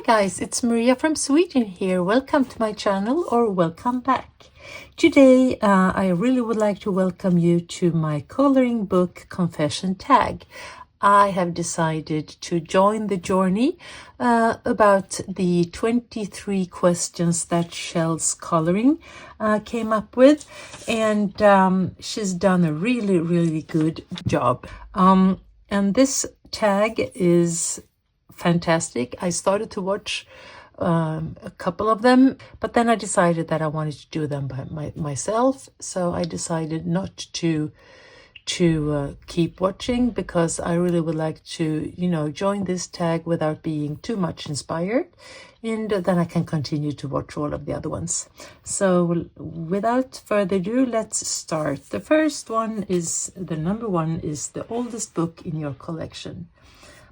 Guys, it's Maria from Sweden here. Welcome to my channel, or welcome back. Today I really would like to welcome you to my coloring book confession tag. I have decided to join the journey about the 23 questions that Shell's Coloring came up with, and she's done a really good job. And this tag is fantastic. I started to watch a couple of them, but then I decided that I wanted to do them by myself. So I decided not to keep watching, because I really would like to, join this tag without being too much inspired, and then I can continue to watch all of the other ones. So without further ado, let's start. The first one is, the number one is the oldest book in your collection.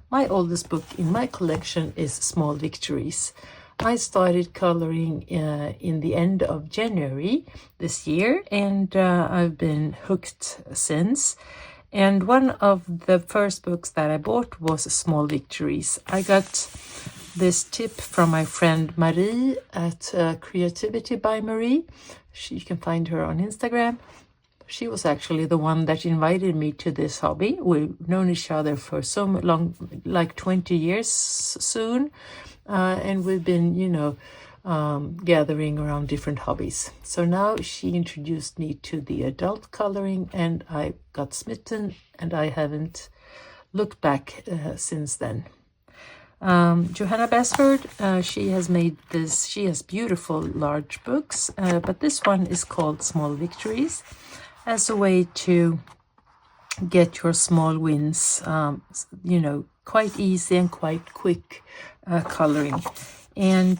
My oldest book in my collection is Small Victories. I started coloring in the end of January this year, and I've been hooked since. And one of the first books that I bought was Small Victories. I got this tip from my friend Marie at Creativity by Marie. You can find her on Instagram. She was actually the one that invited me to this hobby. We've known each other for so long, like 20 years soon. And we've been, gathering around different hobbies. So now she introduced me to the adult coloring, and I got smitten, and I haven't looked back since then. Johanna Basford, she has made this, she has beautiful large books, but this one is called Small Victories, as a way to get your small wins, quite easy and quite quick coloring. And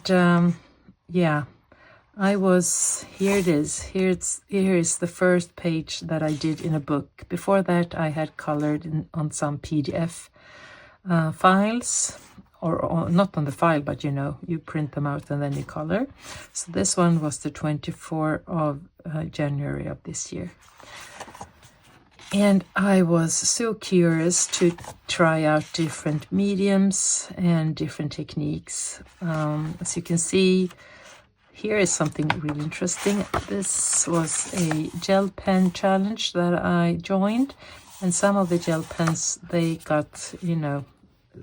here it is. Here is the first page that I did in a book. Before that, I had colored on some PDF files, or not on the file, but you print them out and then you color. So this one was the 24th of January of this year. And I was so curious to try out different mediums and different techniques. As you can see, here is something really interesting. This was a gel pen challenge that I joined, and some of the gel pens, they got,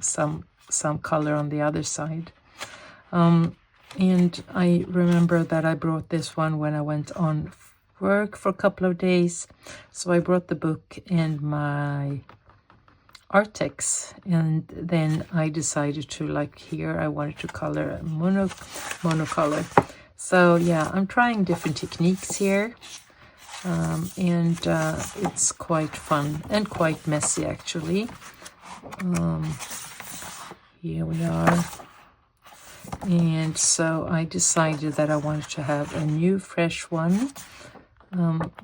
some color on the other side. And I remember that I brought this one when I went on work for a couple of days. So I brought the book and my Artex, and then I decided to, like here, I wanted to color monocolor. So yeah, I'm trying different techniques here, and it's quite fun and quite messy actually. Here we are. And so I decided that I wanted to have a new fresh one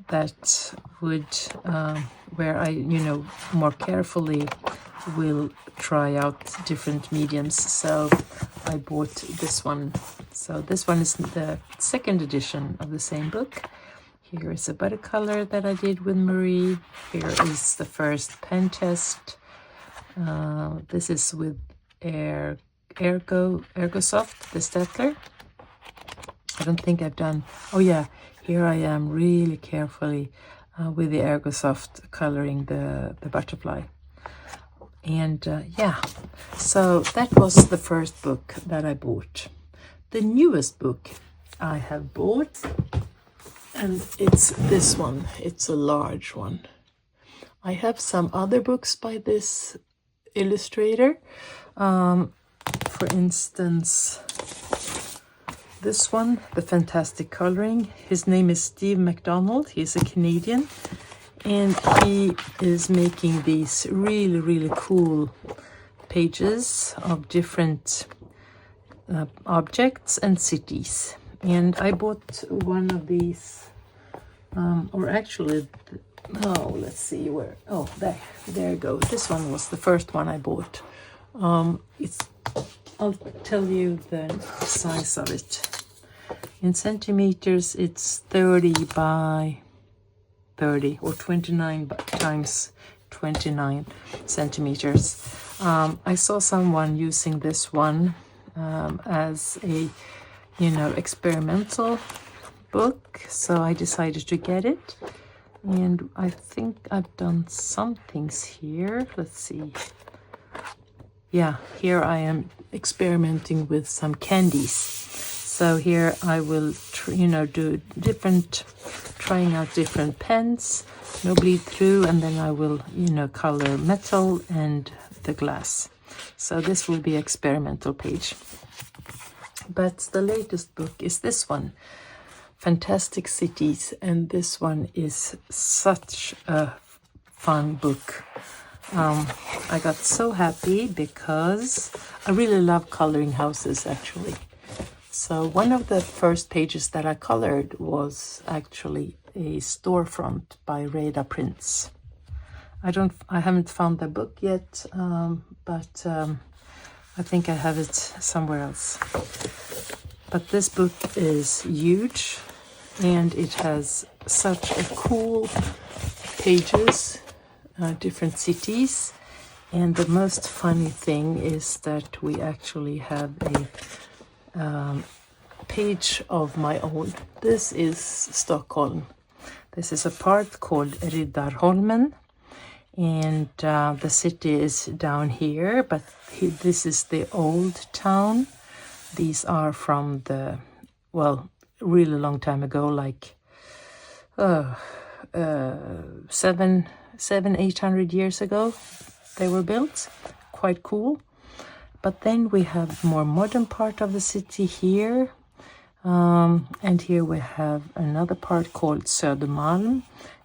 that would where I more carefully will try out different mediums. So I bought this one. So this one is the second edition of the same book. Here is a watercolor that I did with Marie. Here is the first pen test. This is with Ergosoft, the Staedtler. I don't think I've done, oh yeah, here I am really carefully with the Ergosoft coloring the butterfly. And so that was the first book that I bought. The newest book I have bought, and it's this one. It's a large one. I have some other books by this illustrator. For instance, this one, The Fantastic Coloring. His name is Steve MacDonald. He's a Canadian, and he is making these really cool pages of different objects and cities. And I bought one of these, or actually, let's see where, there you go. This one was the first one I bought. I'll tell you the size of it. In centimeters, it's 30 by 30 or 29 times 29 centimeters. I saw someone using this one as a, experimental book, so I decided to get it. And I think I've done some things here. Let's see. Yeah, here I am experimenting with some candies. So here I will, do trying out different pens, no bleed through, and then I will, color metal and the glass. So this will be experimental page. But the latest book is this one, Fantastic Cities, and this one is such a fun book. I got so happy because I really love coloring houses, actually. So one of the first pages that I colored was actually a storefront by Reda Prince. I haven't found the book yet, but I think I have it somewhere else. But this book is huge, and it has such a cool pages, different cities. And the most funny thing is that we actually have a page of my own. This is Stockholm. This is a part called Riddarholmen, and the city is down here, but this is the old town. These are from the, really long time ago, like 800 years ago they were built. Quite cool. But then we have more modern part of the city here, and here we have another part called Södermalm.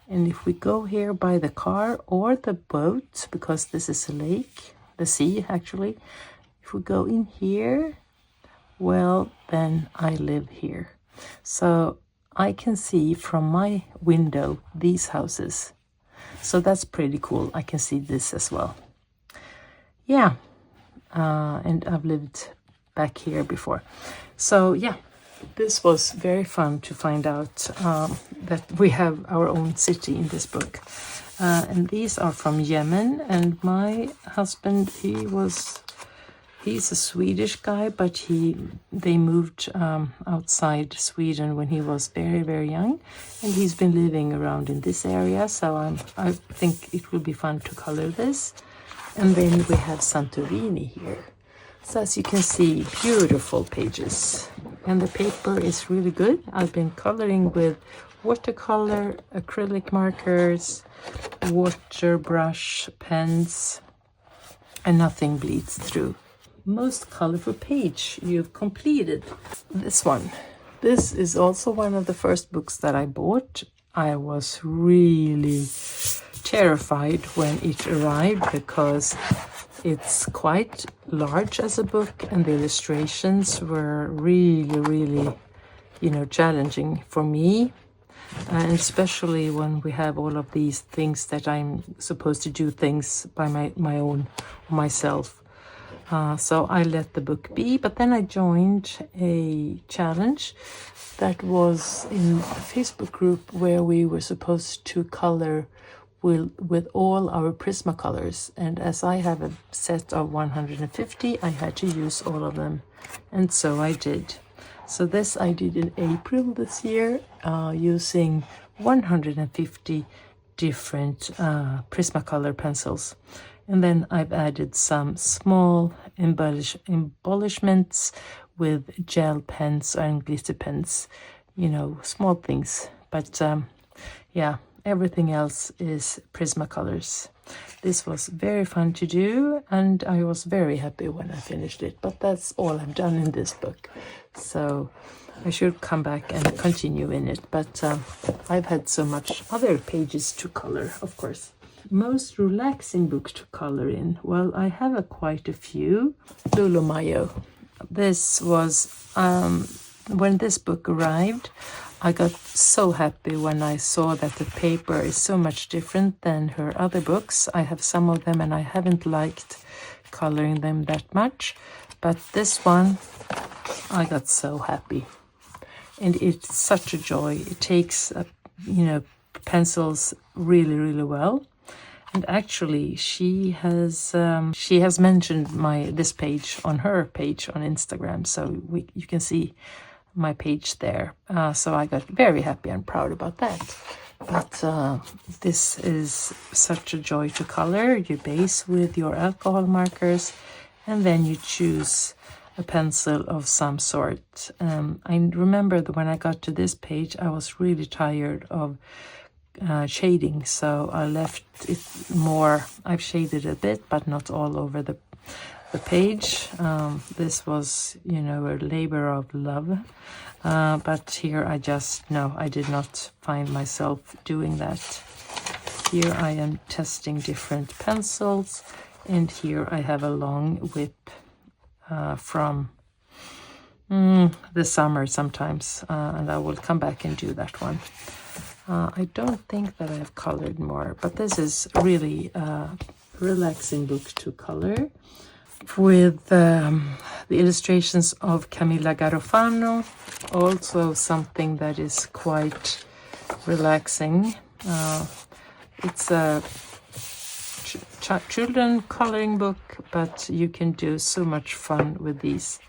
And if we go here by the car or the boat, because this is a lake, the sea actually, if we go in here, well, then I live here. So I can see from my window these houses. So that's pretty cool. I can see this as well. Yeah. And I've lived back here before. So yeah, this was very fun to find out that we have our own city in this book. And these are from Yemen, and my husband, he's a Swedish guy, but they moved outside Sweden when he was very, very young, and he's been living around in this area, so I think it will be fun to color this. And then we have Santorini here. So as you can see, beautiful pages. And the paper is really good. I've been coloring with watercolor, acrylic markers, water brush pens, and nothing bleeds through. Most colorful page you've completed. This one. This is also one of the first books that I bought. I was really terrified when it arrived because it's quite large as a book, and the illustrations were really, really, challenging for me. And especially when we have all of these things that I'm supposed to do things by my own myself. So I let the book be, but then I joined a challenge that was in a Facebook group where we were supposed to color with all our Prismacolors, and as I have a set of 150, I had to use all of them, and so I did. So this I did in April this year, using 150 different Prismacolor pencils. And then I've added some small embellishments with gel pens and glitter pens, small things. But yeah, everything else is Prismacolors. This was very fun to do, and I was very happy when I finished it. But that's all I've done in this book. So I should come back and continue in it. But I've had so much other pages to color, of course. Most relaxing book to color in. Well, I have quite a few. Lulumayo. This was, when this book arrived, I got so happy when I saw that the paper is so much different than her other books. I have some of them and I haven't liked coloring them that much. But this one, I got so happy. and it's such a joy. It takes, you know, pencils really, really well. And actually, she has mentioned this page on her page on Instagram, so you can see my page there. So I got very happy and proud about that. But this is such a joy to color. You base with your alcohol markers, and then you choose a pencil of some sort. I remember that when I got to this page, I was really tired of shading, so I left it more. I've shaded a bit, but not all over the page. This was, you know, a labor of love. But here I did not find myself doing that. Here I am testing different pencils, and here I have a long whip from the summer sometimes, and I will come back and do that one. I don't think that I have colored more, but this is really a relaxing book to color, with the illustrations of Camilla Garofano, also something that is quite relaxing. It's a children coloring book, but you can do so much fun with these.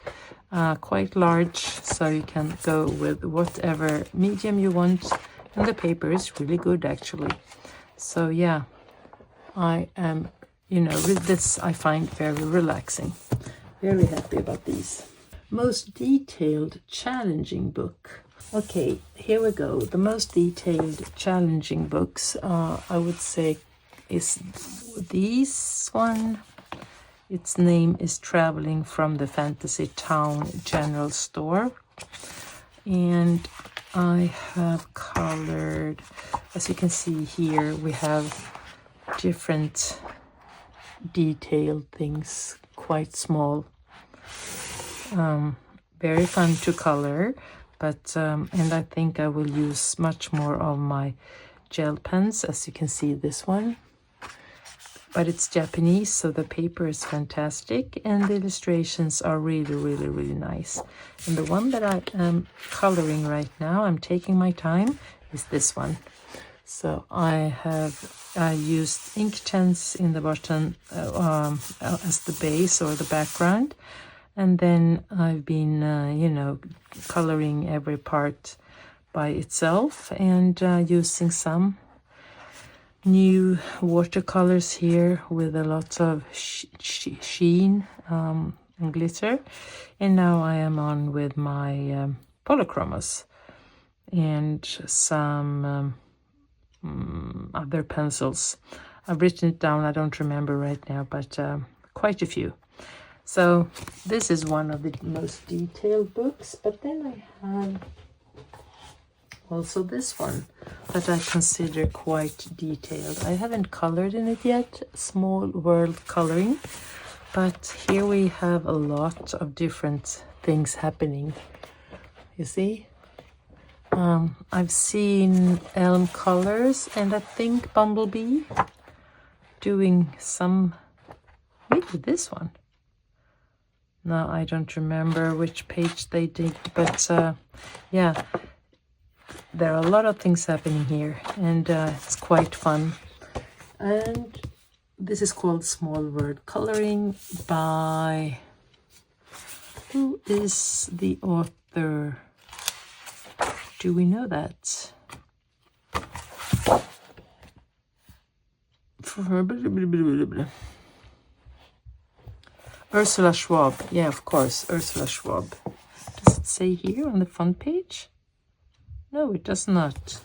Quite large, so you can go with whatever medium you want, and the paper is really good actually. So yeah, I am, you know, with this I find very relaxing. Very happy about these. Most detailed challenging book. Okay, here we go. The most detailed challenging books, I would say, is this one. Its name is Traveling from the Fantasy Town General Store, and I have colored, as you can see here, we have different detailed things, quite small, very fun to color, but and I think I will use much more of my gel pens, as you can see this one, but it's Japanese, so the paper is fantastic and the illustrations are really, really, really nice. And the one that I am coloring right now, I'm taking my time, is this one. So I used ink tents in the bottom as the base or the background, and then I've been you know, coloring every part by itself, and using some new watercolors here with a lot of sheen and glitter. And now I am on with my polychromos and some other pencils. I've written it down, I don't remember right now, but quite a few. So this is one of the most detailed books, but then I have also this one that I consider quite detailed. I haven't colored in it yet, Small World Coloring, but here we have a lot of different things happening. You see? I've seen Elm Colors and I think Bumblebee doing some, maybe this one. No, I don't remember which page they did, but yeah, there are a lot of things happening here, and it's quite fun. And this is called Small World Coloring by, who is the author? Do we know that? Ursula Schwab. Yeah, of course, Ursula Schwab. Does it say here on the front page? No, it does not.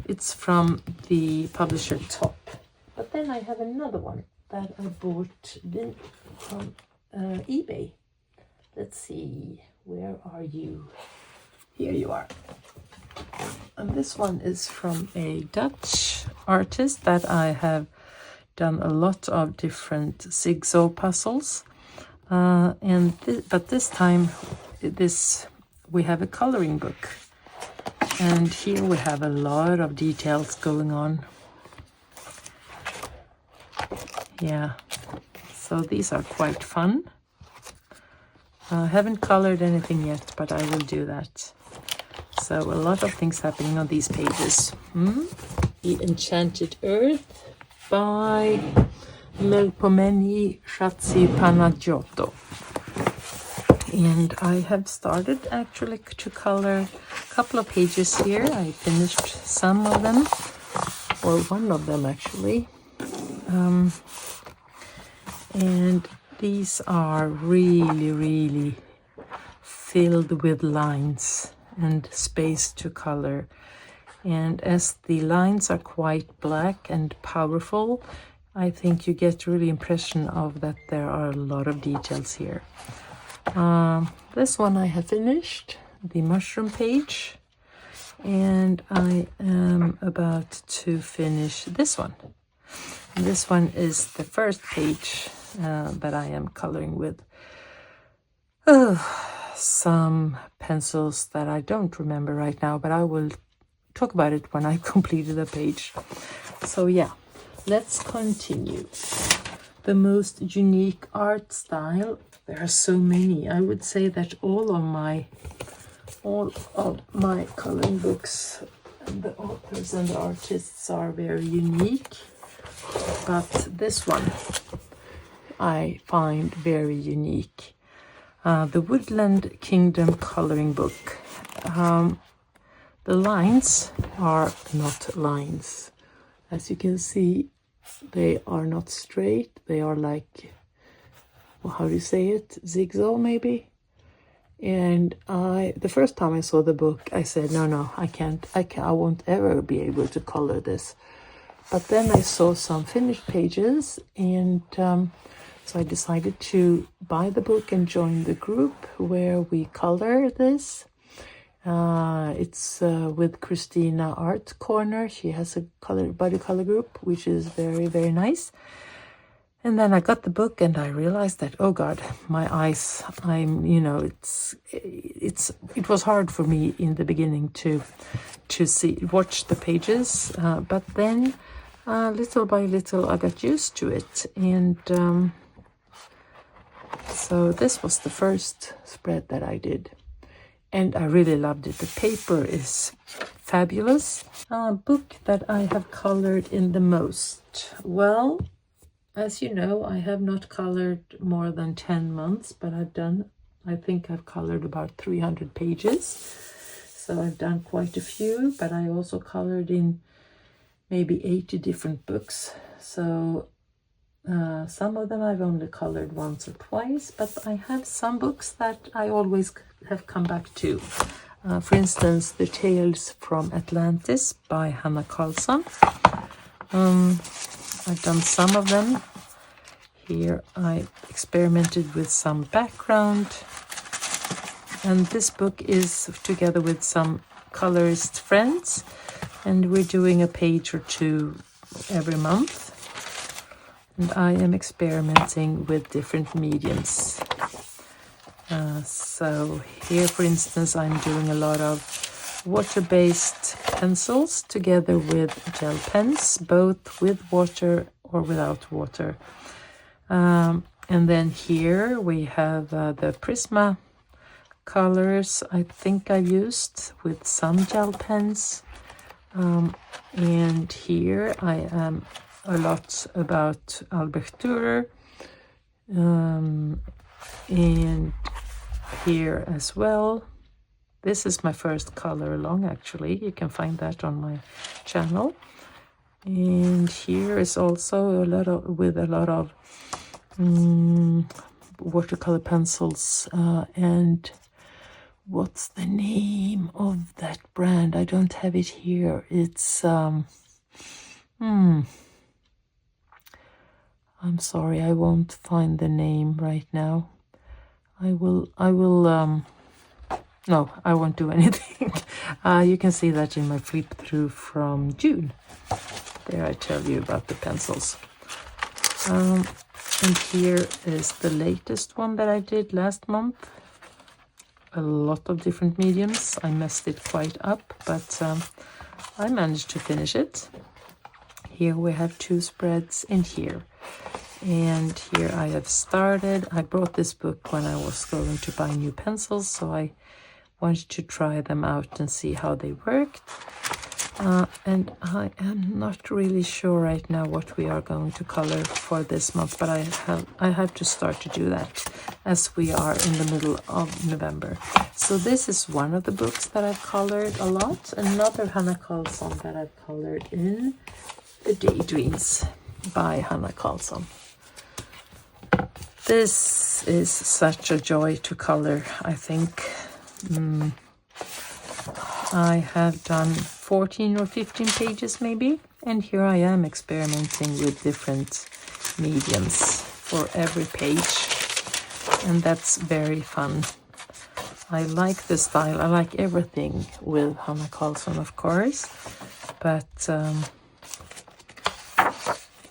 It's from the publisher Top. But then I have another one that I bought from eBay. Let's see, where are you? Here you are. And this one is from a Dutch artist that I have done a lot of different jigsaw puzzles. But this time, we have a coloring book. And here we have a lot of details going on. Yeah, so these are quite fun. I haven't colored anything yet, but I will do that. So a lot of things happening on these pages. The Enchanted Earth by Melpomene Panagiotou. And I have started actually to color a couple of pages here. I finished some of them, or one of them actually. And these are really filled with lines and space to color. And as the lines are quite black and powerful, I think you get really impression of that there are a lot of details here. This one I have finished, the mushroom page, and I am about to finish this one. This one is the first page that I am coloring with some pencils that I don't remember right now, but I will talk about it when I completed the page. So yeah, let's continue. The most unique art style. There are so many. I would say that all of my coloring books and the authors and the artists are very unique, but this one I find very unique. The Woodland Kingdom coloring book. The lines are not lines. As you can see, they are not straight. They are like, well, how do you say it? Zigzag maybe? And the first time I saw the book, I said, no, I won't ever be able to color this. But then I saw some finished pages, and so I decided to buy the book and join the group where we color this. It's with Christina Art Corner. She has a body color group, which is very nice. And then I got the book and I realized that, oh God, my eyes, it was hard for me in the beginning to watch the pages, but then little by little I got used to it. And so this was the first spread that I did. And I really loved it. The paper is fabulous. Book that I have colored in the most. Well, as you know, I have not colored more than 10 months, but I think I've colored about 300 pages. So I've done quite a few, but I also colored in maybe 80 different books. So some of them I've only colored once or twice, but I have some books that I always have come back to. For instance, The Tales from Atlantis by Hanna Karlsson. I've done some of them. Here I experimented with some background. And this book is together with some colorist friends. And we're doing a page or two every month. And I am experimenting with different mediums. So here, for instance, I'm doing a lot of water-based pencils together with gel pens, both with water or without water. And then here we have the Prisma colors I think I've used with some gel pens. And here I am a lot about Albrecht Dürer. And here as well. This is my first color along, actually. You can find that on my channel. And here is also a lot of watercolor pencils. And what's the name of that brand? I don't have it here. It's I'm sorry, I won't find the name right now. I will no, I won't do anything. You can see that in my flip through from June. There I tell you about the pencils. And here is the latest one that I did last month. A lot of different mediums. I messed it quite up, but I managed to finish it. Here we have two spreads in here. And here I have started. I brought this book when I was going to buy new pencils, so I wanted to try them out and see how they worked. And I am not really sure right now what we are going to color for this month, but I have to start to do that as we are in the middle of November. So this is one of the books that I've colored a lot. Another Hannah Carlson that I've colored in, The Daydreams by Hannah Carlson. This is such a joy to color, I think. I have done 14 or 15 pages maybe, and here I am experimenting with different mediums for every page, and that's very fun. I like the style. I like everything with Hannah Carlson, of course, but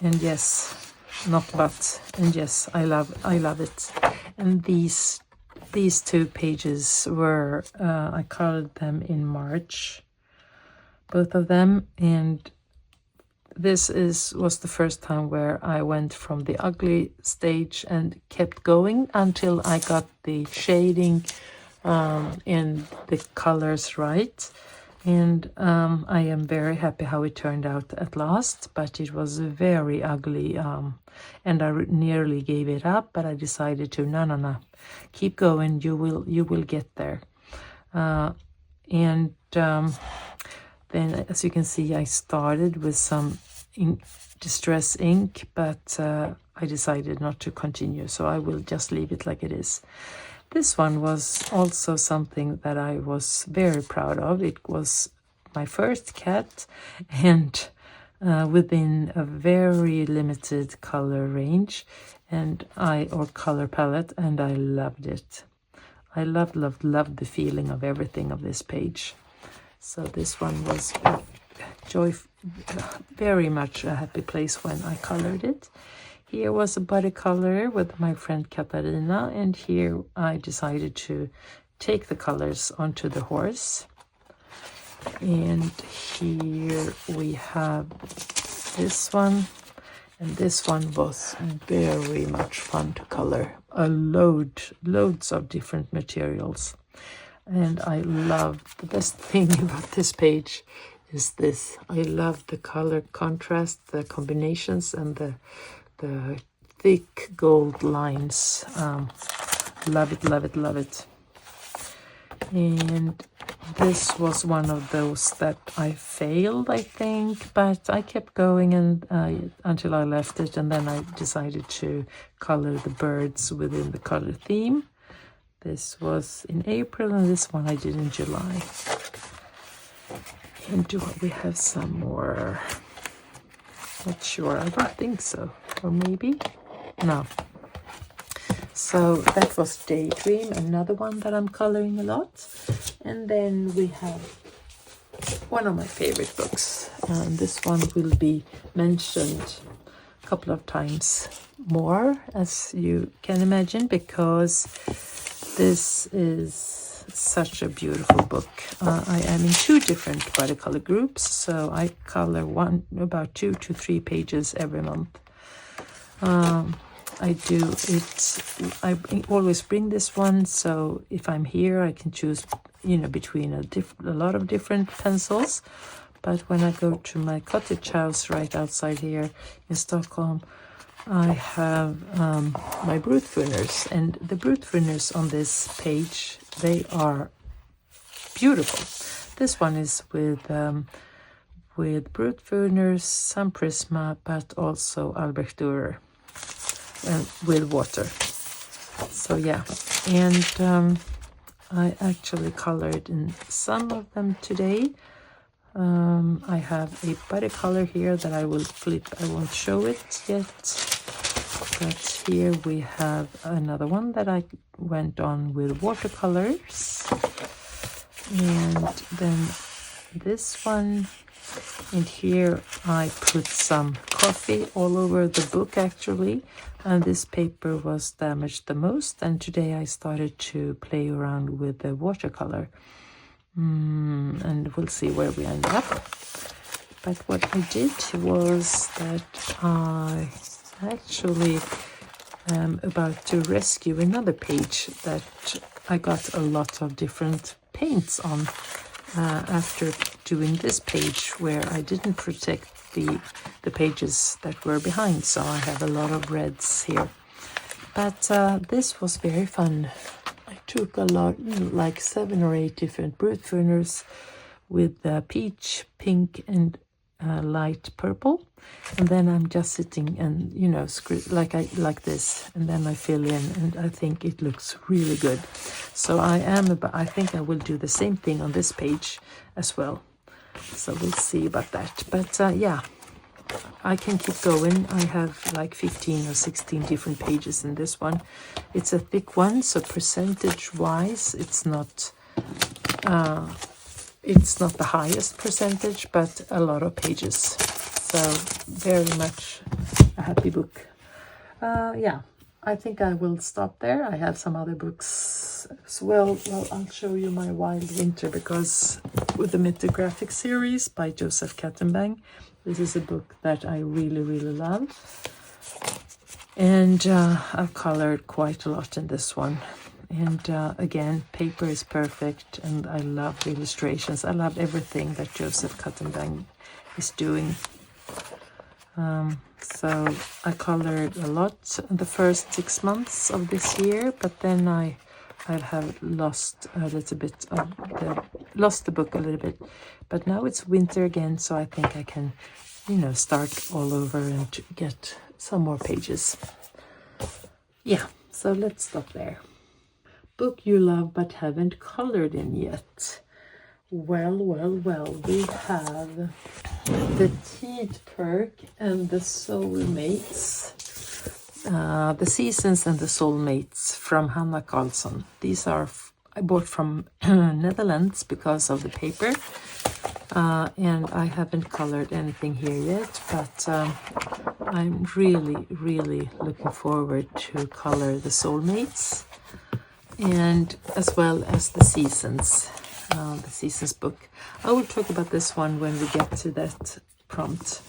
and yes, not but, and yes, I love it. And these 2 pages were I colored them in March, both of them, and this was the first time where I went from the ugly stage and kept going until I got the shading and the colors right. And I am very happy how it turned out at last, but it was very ugly, and I nearly gave it up, but I decided to no, keep going, you will get there. And then, as you can see, I started with some distress ink, but I decided not to continue, so I will just leave it like it is. This one was also something that I was very proud of. It was my first cat, and within a very limited color range or color palette, and I loved it. I loved the feeling of everything of this page. So this one was very much a happy place when I colored it. Here was a body color with my friend Katarina, and here I decided to take the colors onto the horse. And here we have this one, and this one was very much fun to color. Loads of different materials. And I love, the best thing about this page is this. I love the color contrast, the combinations, and the thick gold lines. Love it. And this was one of those that I failed, I think, but I kept going and until I left it, and then I decided to color the birds within the color theme. This was in April, and this one I did in July. And do we have some more? Not sure, I don't think so. Or maybe? No. So that was Daydream, another one that I'm coloring a lot. And then we have one of my favorite books. And this one will be mentioned a couple of times more, as you can imagine, because this is such a beautiful book. I am in 2 different watercolor groups, so I color about 2 to 3 pages every month. I always bring this one, so if I'm here I can choose between a lot of different pencils. But when I go to my cottage house right outside here in Stockholm, I have my Brutfuners, and the Brutfuners on this page, they are beautiful. This one is with Brutfuners, some Prisma, but also Albrecht Dürer with water. So yeah, and I actually colored in some of them today. I have a body color here that I will flip. I won't show it yet, but here we have another one that I went on with watercolors, and then this one, and here I put some coffee all over the book actually, and this paper was damaged the most, and today I started to play around with the watercolor. And we'll see where we end up. But what I did was that I actually about to rescue another page that I got a lot of different paints on after doing this page, where I didn't protect the pages that were behind, so I have a lot of reds here. But this was very fun. I took a lot, like 7 or 8 different brute tuners with peach, pink, and light purple, and then I'm just sitting and like this, and then I fill in, and I think it looks really good. So I think I will do the same thing on this page as well. So we'll see about that. But yeah, I can keep going. I have like 15 or 16 different pages in this one. It's a thick one, so percentage wise it's not the highest percentage, but a lot of pages. So very much a happy book. Yeah, I think I will stop there. I have some other books as well. Well, I'll show you my Wild Winter, because with the mythographic series by Joseph Kattenbang, this is a book that I really, really love. And I've colored quite a lot in this one. And again, paper is perfect, and I love the illustrations. I love everything that Joseph Kattenbang is doing. So I colored a lot in the first 6 months of this year, but then I have lost a little bit of the book a little bit. But now it's winter again, so I think I can, start all over and get some more pages. Yeah, so let's stop there. Book you love but haven't colored in yet. Well, we have The Teed Perk and the Soulmates. The Seasons and the Soulmates from Hanna Karlsson. These are I bought from Netherlands because of the paper. And I haven't colored anything here yet, but I'm really, really looking forward to color the Soulmates, and as well as the Seasons book. I will talk about this one when we get to that prompt.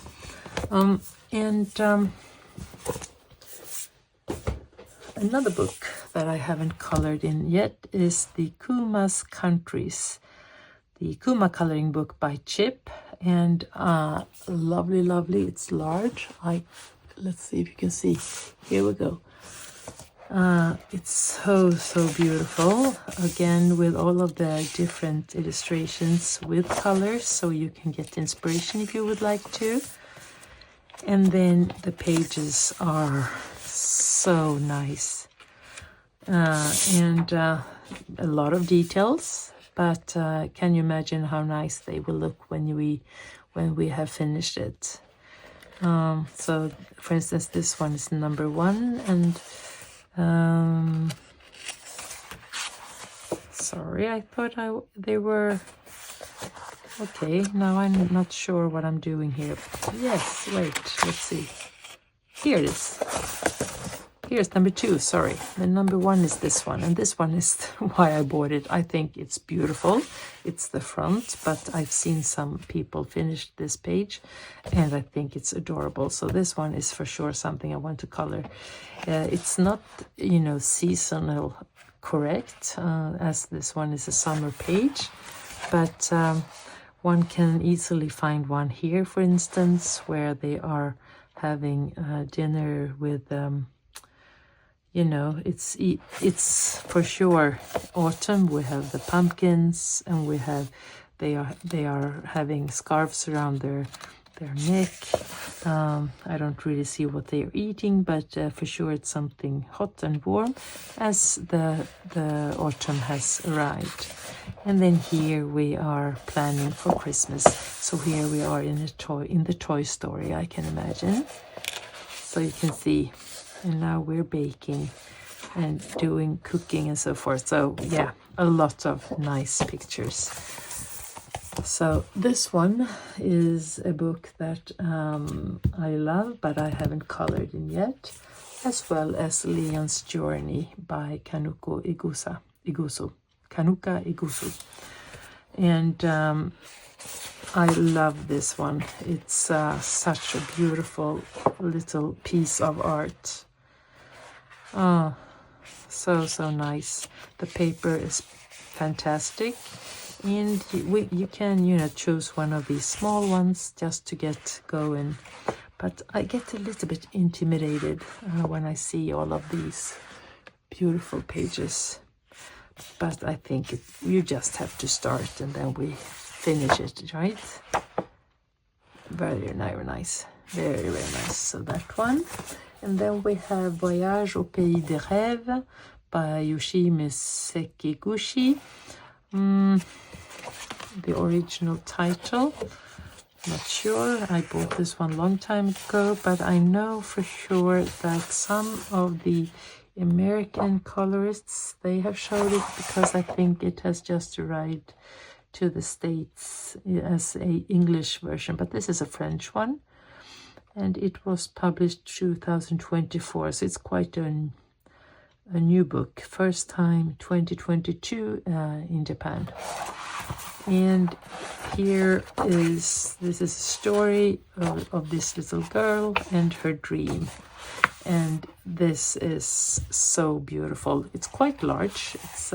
Another book that I haven't colored in yet is the Kuma's Countries, the Kuma coloring book by Chip, and lovely. It's large. Let's see if you can see. Here we go. It's so beautiful, again with all of the different illustrations with colors, so you can get inspiration if you would like to. And then the pages are so nice, and a lot of details, but can you imagine how nice they will look when we have finished it? So for instance, this one is number 1, and sorry, I thought they were okay. Now I'm not sure what I'm doing here. Yes, wait, let's see. Here it is. Here's number 2, sorry. The number 1 is this one, and this one is why I bought it. I think it's beautiful. It's the front, but I've seen some people finish this page, and I think it's adorable. So this one is for sure something I want to color. It's not, seasonal correct, as this one is a summer page, but one can easily find one here, for instance, where they are having dinner with it's for sure autumn. We have the pumpkins, and they are having scarves around their neck. I don't really see what they are eating, but for sure it's something hot and warm, as the autumn has arrived. And then here we are planning for Christmas. So here we are in the Toy Story, I can imagine. So you can see. And now we're baking and doing cooking and so forth. So yeah, a lot of nice pictures. So this one is a book that I love, but I haven't colored in yet, as well as Leon's Journey by Kanuka Igusu. And I love this one. It's such a beautiful little piece of art. Oh, so nice. The paper is fantastic. And you can, choose one of these small ones just to get going. But I get a little bit intimidated when I see all of these beautiful pages. But I think you just have to start and then we finish it, right? Very nice. Very nice. So that one. And then we have Voyage au Pays des Rêves by Yoshimi Sekiguchi. The original title, not sure. I bought this one long time ago, but I know for sure that some of the American colorists, they have showed it, because I think it has just arrived to the States as a English version, but this is a French one, and it was published 2024, so it's quite a new book. First time 2022 in Japan. And this is a story of this little girl and her dream. And this is so beautiful. It's quite large. It's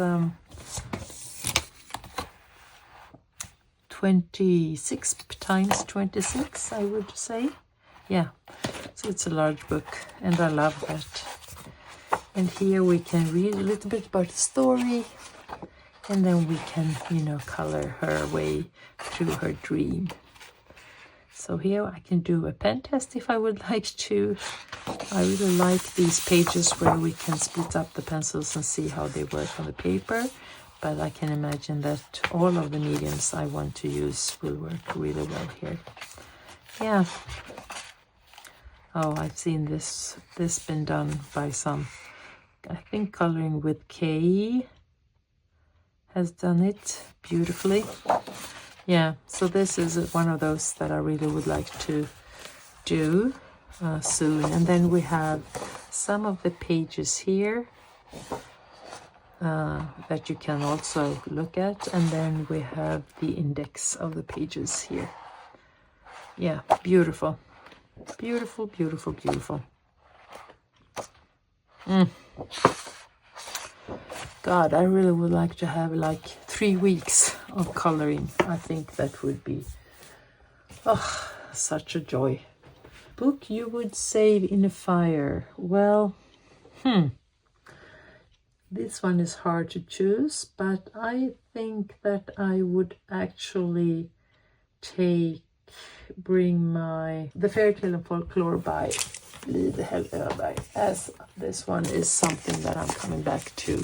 26 times 26, I would say. Yeah, so it's a large book, and I love that. And here we can read a little bit about the story, and then we can, color her way through her dream. So here I can do a pen test if I would like to. I really like these pages where we can split up the pencils and see how they work on the paper. But I can imagine that all of the mediums I want to use will work really well here. Yeah. Oh, I've seen this been done by some, I think Coloring with K has done it beautifully. Yeah, so this is one of those that I really would like to do soon. And then we have some of the pages here that you can also look at. And then we have the index of the pages here. Yeah, beautiful. Beautiful. God, I really would like to have like 3 weeks of coloring. I think that would be such a joy. Book you would save in a fire. Well, this one is hard to choose, but I think that I would actually bring the Fairy Tale and Folklore by Lide Hellöberg, as this one is something that I'm coming back to.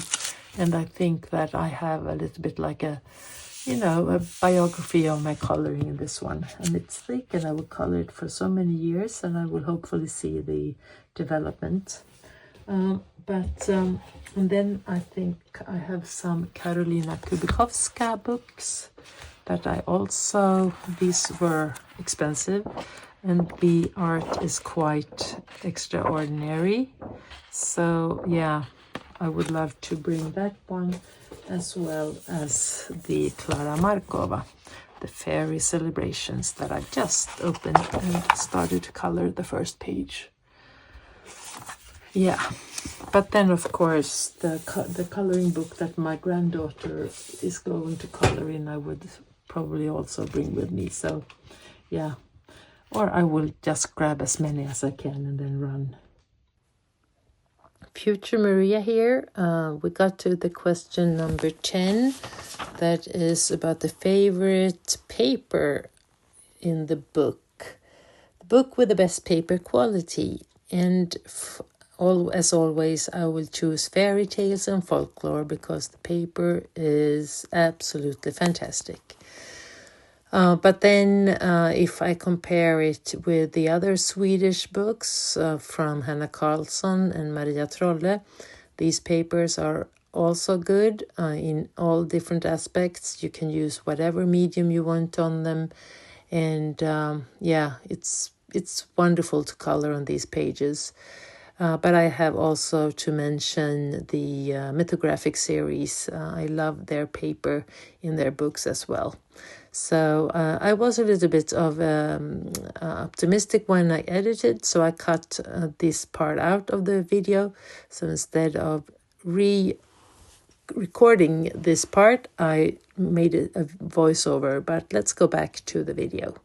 And I think that I have a little bit like a biography of my coloring in this one. And it's thick, and I will color it for so many years, and I will hopefully see the development. And then I think I have some Karolina Kubikowska books that these were expensive, and the art is quite extraordinary. So yeah, I would love to bring that one, as well as the Klara Markova, the Fairy Celebrations, that I just opened and started to color the first page. Yeah, but then of course the coloring book that my granddaughter is going to color in, I would probably also bring with me. So yeah, or I will just grab as many as I can and then run. Future Maria here. We got to the question number 10. That is about the favorite paper in the book. The book with the best paper quality. And as always, I will choose Fairy Tales and Folklore, because the paper is absolutely fantastic. But then if I compare it with the other Swedish books from Hanna Karlsson and Maria Trolle, these papers are also good in all different aspects. You can use whatever medium you want on them. And yeah, it's wonderful to color on these pages. But I have also to mention the mythographic series. I love their paper in their books as well. So I was a little bit of optimistic when I edited, so I cut this part out of the video. So instead of recording this part, I made it a voiceover, but let's go back to the video.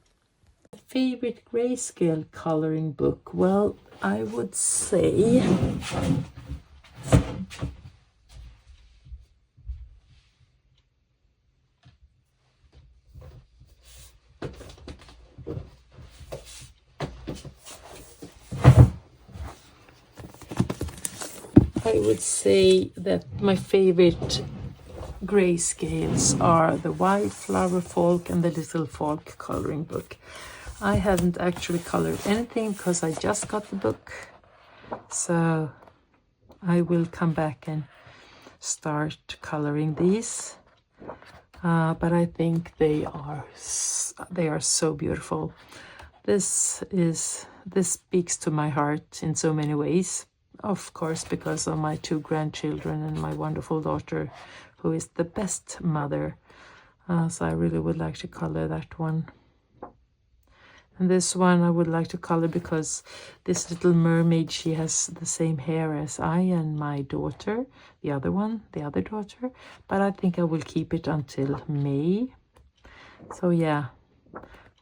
Favorite grayscale coloring book? Well, I would say that my favorite grayscales are the White Flower Folk and the Little Folk coloring book. I haven't actually colored anything because I just got the book, so I will come back and start coloring these. But I think they are so beautiful. This speaks to my heart in so many ways. Of course, because of my 2 grandchildren and my wonderful daughter, who is the best mother. So I really would like to color that one. And this one I would like to color because this little mermaid, she has the same hair as I and my daughter, the other daughter. But I think I will keep it until May. So yeah,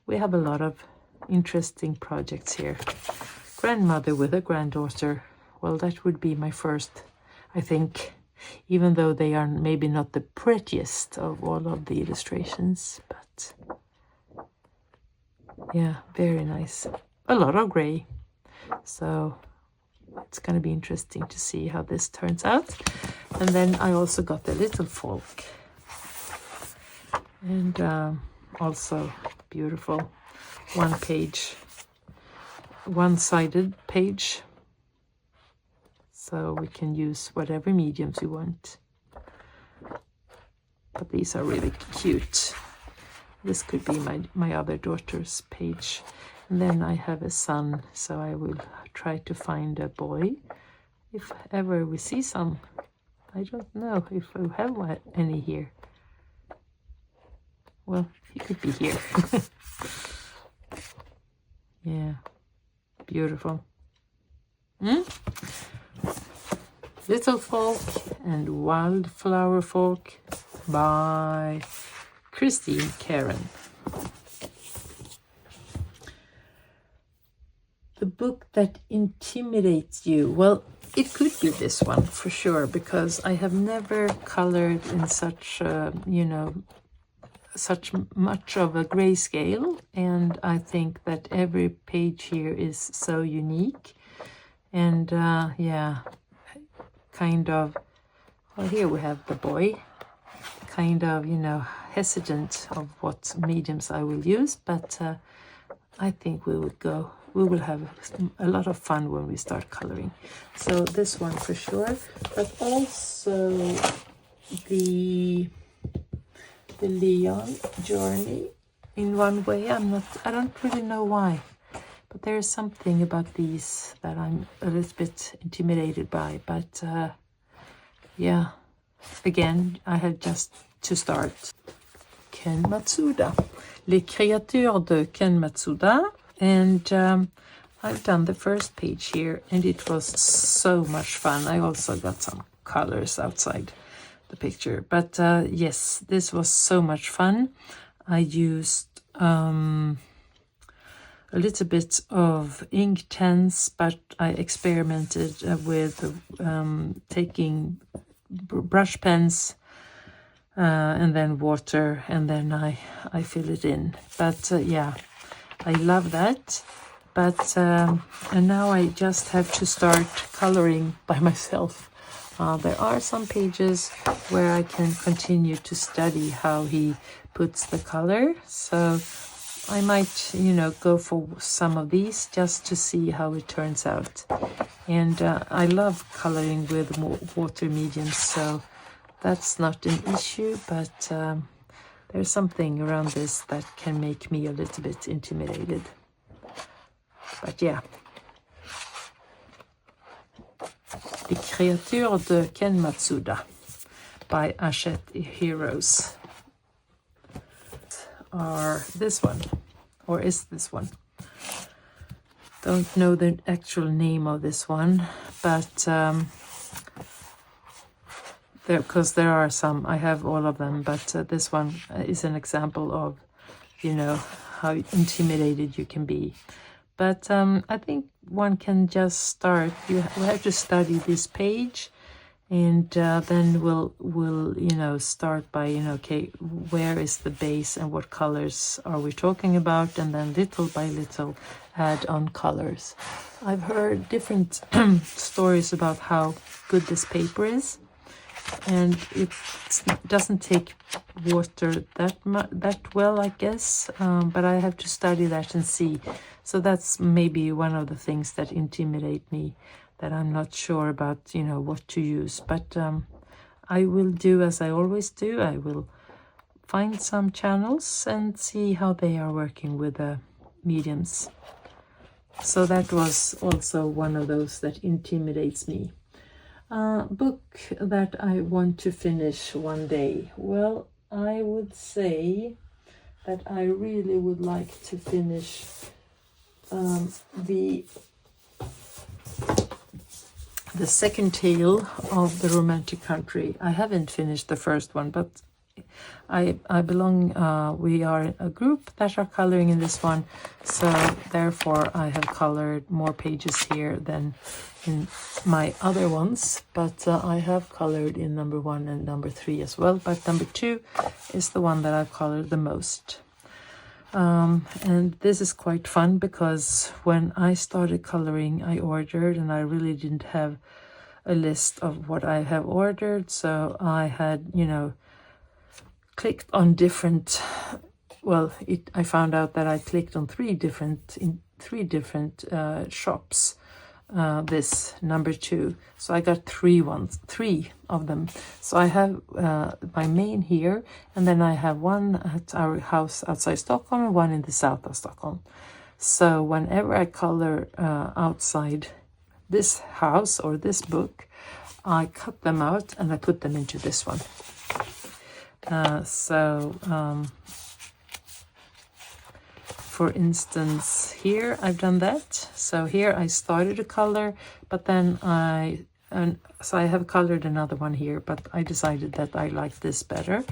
we have a lot of interesting projects here. Grandmother with a granddaughter. Well, that would be my first, I think, even though they are maybe not the prettiest of all of the illustrations, but yeah, very nice. A lot of gray. So it's going to be interesting to see how this turns out. And then I also got the Little Folk. And also beautiful. One-sided page. So we can use whatever mediums you want. But these are really cute. This could be my other daughter's page. And then I have a son, so I will try to find a boy. If ever we see some. I don't know if we have any here. Well, he could be here. Yeah, beautiful. Little Folk and Wildflower Folk by Christine Karen. The book that intimidates you. Well, it could be this one for sure, because I have never colored in such such much of a grayscale, and I think that every page here is so unique. And yeah, kind of, well, here we have the boy, kind of, hesitant of what mediums I will use, but I think we will have a lot of fun when we start coloring. So this one for sure, but also the Leon journey in one way. I don't really know why, but there is something about these that I'm a little bit intimidated by. But yeah, again, I had just to start. Ken Matsuda, Les Créatures de Ken Matsuda, and I've done the first page here, and it was so much fun. I also got some colors outside the picture, but yes, this was so much fun. I used a little bit of ink tents, but I experimented with taking brush pens and then water, and then I fill it in. But yeah, I love that. But and now I just have to start coloring by myself. There are some pages where I can continue to study how he puts the color, so I might, go for some of these just to see how it turns out. And I love coloring with water mediums, so that's not an issue, but there's something around this that can make me a little bit intimidated. But yeah. Les Créatures de Ken Matsuda by Hachette Heroes are this one, or is this one. Don't know the actual name of this one, but because there are some, I have all of them, but this one is an example of, you know, how intimidated you can be. But I think one can just start. We have to study this page, and then we'll you know, start by, you know, okay, where is the base and what colors are we talking about, and then little by little add on colors. I've heard different stories about how good this paper is, and it doesn't take water that well, I guess, but I have to study that and see. So that's maybe one of the things that intimidate me, that I'm not sure about, you know, what to use. But I will do as I always do. I will find some channels and see how they are working with the mediums. So that was also one of those that intimidates me. Book that I want to finish one day. Well, I would say that I really would like to finish the second tale of the Romantic Country. I haven't finished the first one, but I belong, we are a group that are coloring in this one, so therefore I have colored more pages here than in my other ones, but I have colored in number 1 and number 3 as well, but number 2 is the one that I've colored the most. And this is quite fun, because when I started coloring, I ordered, and I really didn't have a list of what I have ordered, so I had, you know, clicked on different, well, I found out that I clicked on three different shops, this number 2, so I got three of them. So I have my main here, and then I have one at our house outside Stockholm and one in the south of Stockholm. So whenever I color outside this house or this book, I cut them out and I put them into this one. For instance, here I've done that. So here I started a color, but then so I have colored another one here, but I decided that I like this better.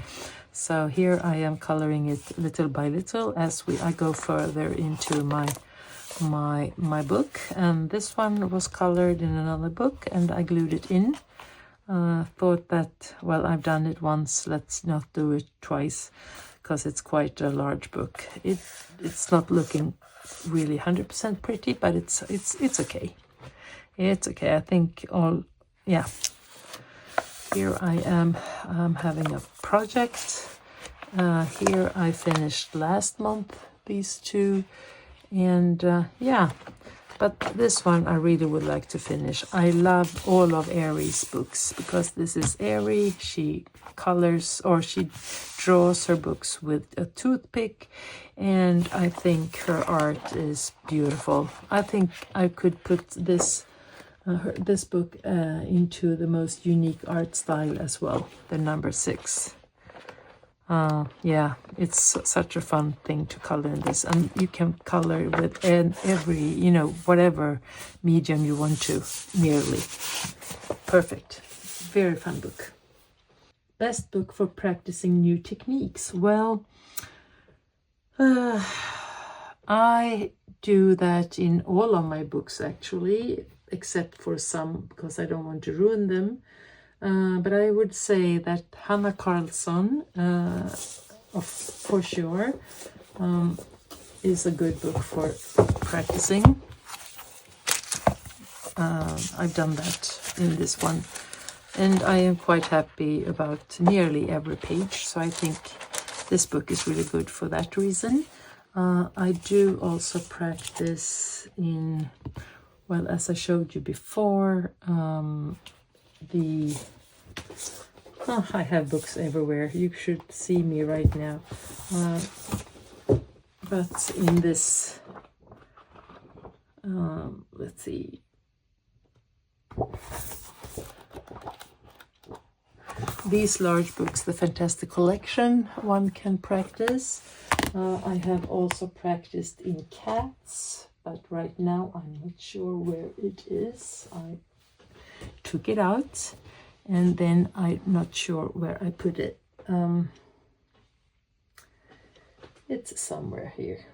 So here I am coloring it little by little as I go further into my book. And this one was colored in another book, and I glued it in. Thought that, well, I've done it once, let's not do it twice, because it's quite a large book. It's not looking really 100% pretty, but it's okay. It's okay. I think yeah. Here I am having a project. Here I finished last month these two, and yeah. But this one I really would like to finish. I love all of Ari's books, because this is Ari. She colors, or she draws her books with a toothpick, and I think her art is beautiful. I think I could put this book into the most unique art style as well, the number 6. Yeah, it's such a fun thing to color in this, and you can color with every, you know, whatever medium you want to, nearly. Perfect. Very fun book. Best book for practicing new techniques. Well, I do that in all of my books, actually, except for some, because I don't want to ruin them. But I would say that Hanna Karlsson, for sure, is a good book for practicing. I've done that in this one, and I am quite happy about nearly every page, so I think this book is really good for that reason. I do also practice in, well, as I showed you before, I have books everywhere. You should see me right now. But in this, let's see. These large books, the Fantastic Collection, one can practice. I have also practiced in cats, but right now I'm not sure where it is. I took it out and then I'm not sure where I put it. It's somewhere here.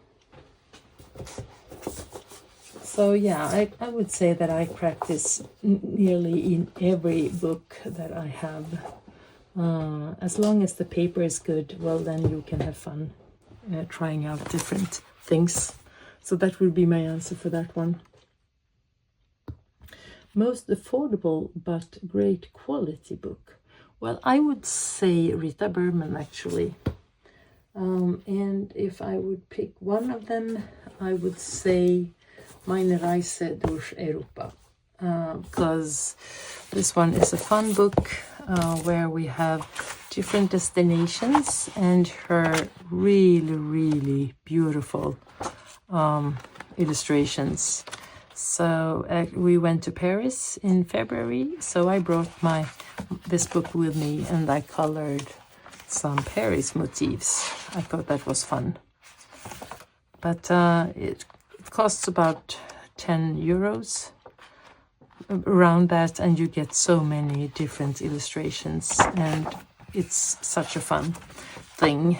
So yeah, I would say that I practice nearly in every book that I have. As long as the paper is good, well, then you can have fun trying out different things. So that would be my answer for that one. Most affordable but great quality book. Well, I would say Rita Berman, actually. And if I would pick one of them, I would say Meine Reise durch Europa. Because this one is a fun book where we have different destinations and her really, really beautiful illustrations. So we went to Paris in February, so I brought this book with me and I colored some Paris motifs. I thought that was fun. But it costs about 10 euros, around that, and you get so many different illustrations, and it's such a fun thing.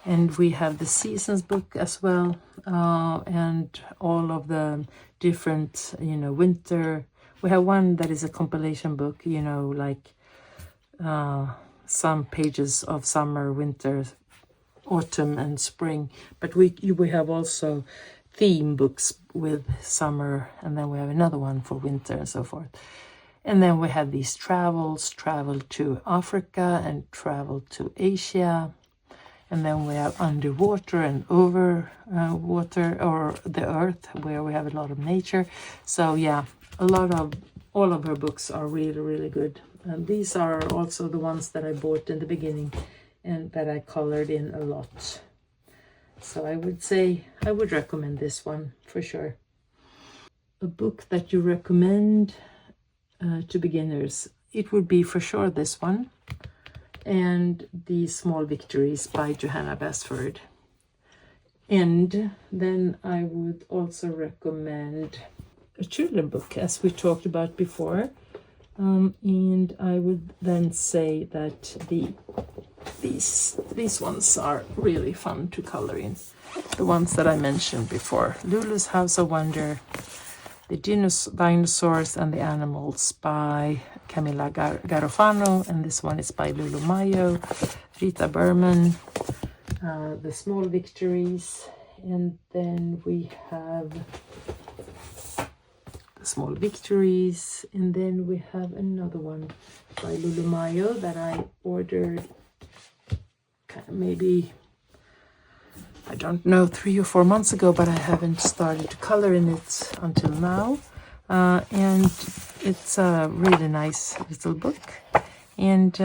And we have the seasons book as well, and all of the different, winter. We have one that is a compilation book, like some pages of summer, winter, autumn, and spring. But we have also theme books with summer, and then we have another one for winter and so forth. And then we have these travel to Africa and travel to Asia. And then we have underwater and over water, or the earth, where we have a lot of nature. So yeah, all of her books are really, really good. And these are also the ones that I bought in the beginning and that I colored in a lot. So I would say I would recommend this one for sure. A book that you recommend to beginners, it would be for sure this one, and The Small Victories by Johanna Basford. And then I would also recommend a children's book, as we talked about before. And I would then say that these ones are really fun to color in. The ones that I mentioned before. Lulu's House of Wonder, The Dinosaurs and the Animals by Camilla Garofano, and this one is by Lulu Mayo, Rita Berman, The Small Victories, and then we have The Small Victories, and then we have another one by Lulu Mayo that I ordered maybe, I don't know, 3 or 4 months ago, but I haven't started to color in it until now. And it's a really nice little book, and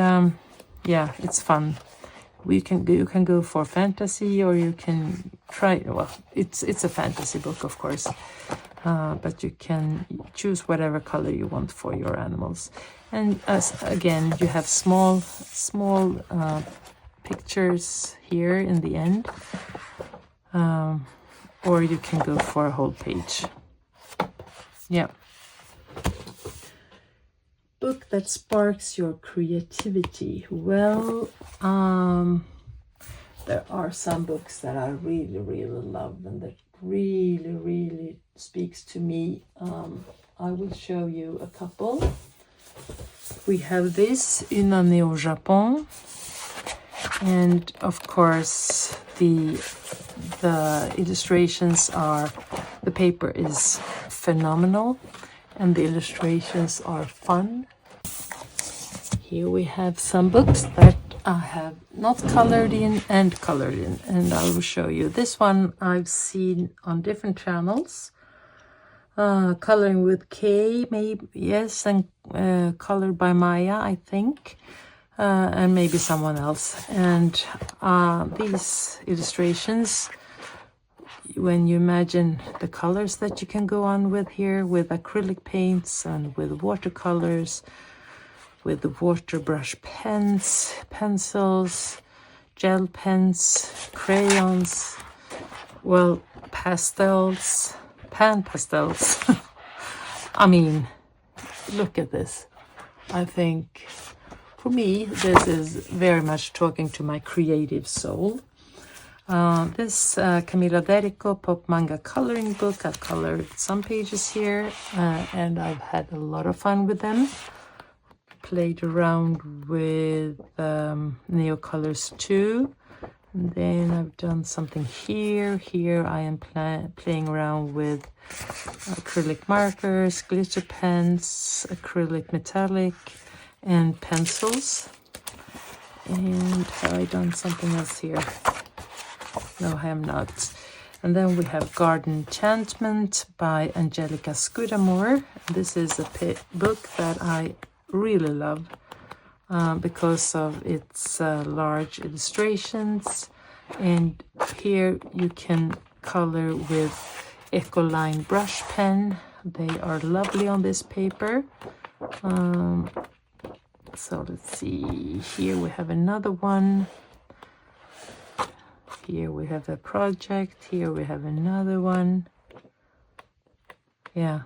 yeah, it's fun. You can go for fantasy, or you can try, well, it's a fantasy book, of course, but you can choose whatever color you want for your animals. And again, you have small pictures here in the end, or you can go for a whole page. Yeah. Book that sparks your creativity. Well, there are some books that I really, really love and that really, really speaks to me. I will show you a couple. We have this, Une année au Japon, and of course the illustrations are, the paper is phenomenal and the illustrations are fun. Here we have some books that I have not colored in and colored in, and I will show you. This one I've seen on different channels, Coloring with K, maybe, yes, and colored by Maya, I think, and maybe someone else. And these illustrations, when you imagine the colors that you can go on with here, with acrylic paints and with watercolors, with the water brush pencils, gel pens, crayons, well, pastels, pan pastels. I mean, look at this. I think for me this is very much talking to my creative soul. This Camilla Derico pop manga coloring book, I've colored some pages here and I've had a lot of fun with them. Played around with Neo Colors 2. And then I've done something here. Here I am playing around with acrylic markers, glitter pens, acrylic metallic, and pencils. And have I done something else here? No, I have not. And then we have Garden Enchantment by Angelica Scudamore. This is a book that I really love because of its large illustrations. And here you can color with Ecoline brush pen. They are lovely on this paper. So let's see, here we have another one. Here we have a project, here we have another one. Yeah,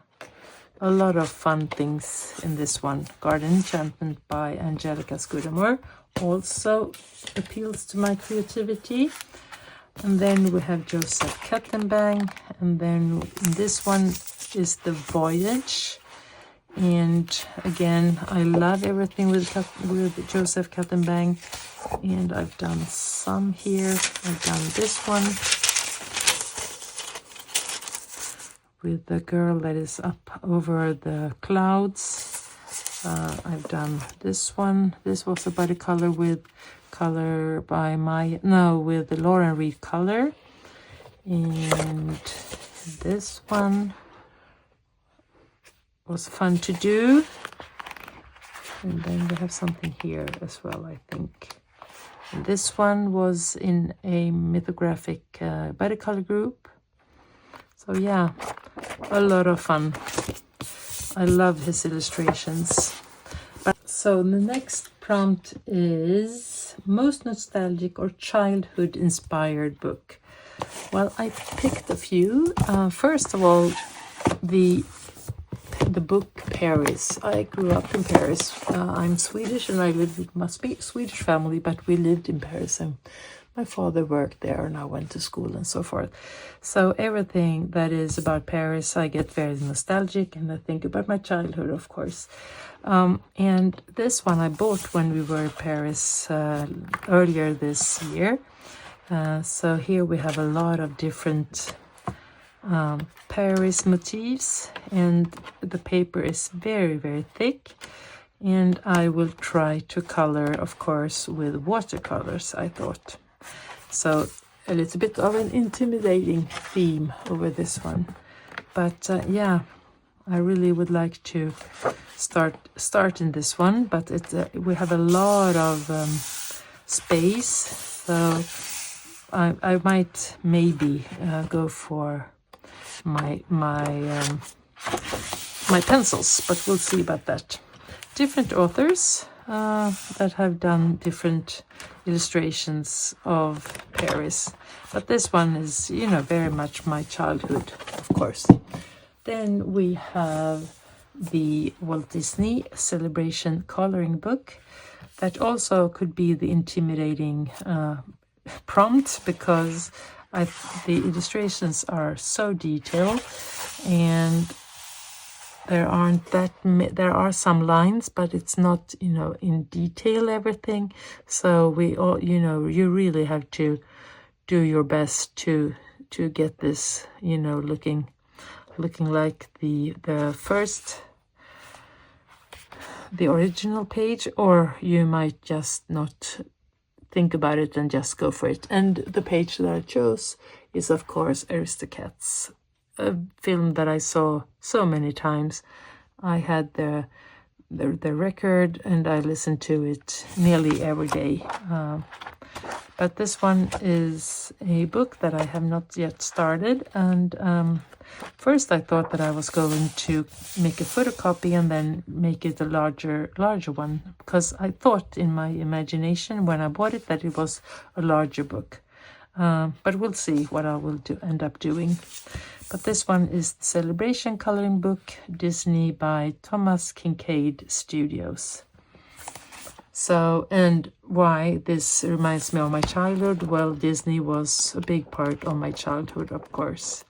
a lot of fun things in this one. Garden Enchantment by Angelica Scudamore also appeals to my creativity. And then we have Joseph Kattenbang, and then this one is The Voyage. And again, I love everything with Joseph Kattenbang, and I've done some here. I've done this one with the girl that is up over the clouds. I've done this one. This was a body color with color by with the Lauren Reed color. And this one was fun to do. And then we have something here as well, I think. And this one was in a mythographic body color group. So yeah, a lot of fun. I love his illustrations. So the next prompt is most nostalgic or childhood inspired book. Well, I picked a few. First of all, the book Paris. I grew up in Paris. I'm Swedish and I lived with my Swedish family, but we lived in Paris and my father worked there and I went to school and so forth. So everything that is about Paris, I get very nostalgic and I think about my childhood, of course. And this one I bought when we were in Paris earlier this year. So here we have a lot of different Paris motifs, and the paper is very, very thick. And I will try to color, of course, with watercolors, I thought. So a little bit of an intimidating theme over this one. But yeah, I really would like to start in this one, but we have a lot of space, so I might maybe go for my pencils, but we'll see about that. Different authors that have done different illustrations of Paris, but this one is, you know, very much my childhood, of course. Then we have the Walt Disney Celebration coloring book. That also could be the intimidating prompt, because the illustrations are so detailed, and there are some lines, but it's not, you know, in detail everything. So we all, you know, you really have to do your best to get this, you know, looking like the original page, or you might just not think about it and just go for it. And the page that I chose is, of course, Aristocats, a film that I saw so many times. I had the record and I listened to it nearly every day. But this one is a book that I have not yet started, and First I thought that I was going to make a photocopy and then make it a larger one, because I thought in my imagination when I bought it that it was a larger book. But we'll see what I will end up doing. But this one is the Celebration coloring book, Disney, by Thomas Kincaid Studios. So, and why this reminds me of my childhood? Well, Disney was a big part of my childhood, of course,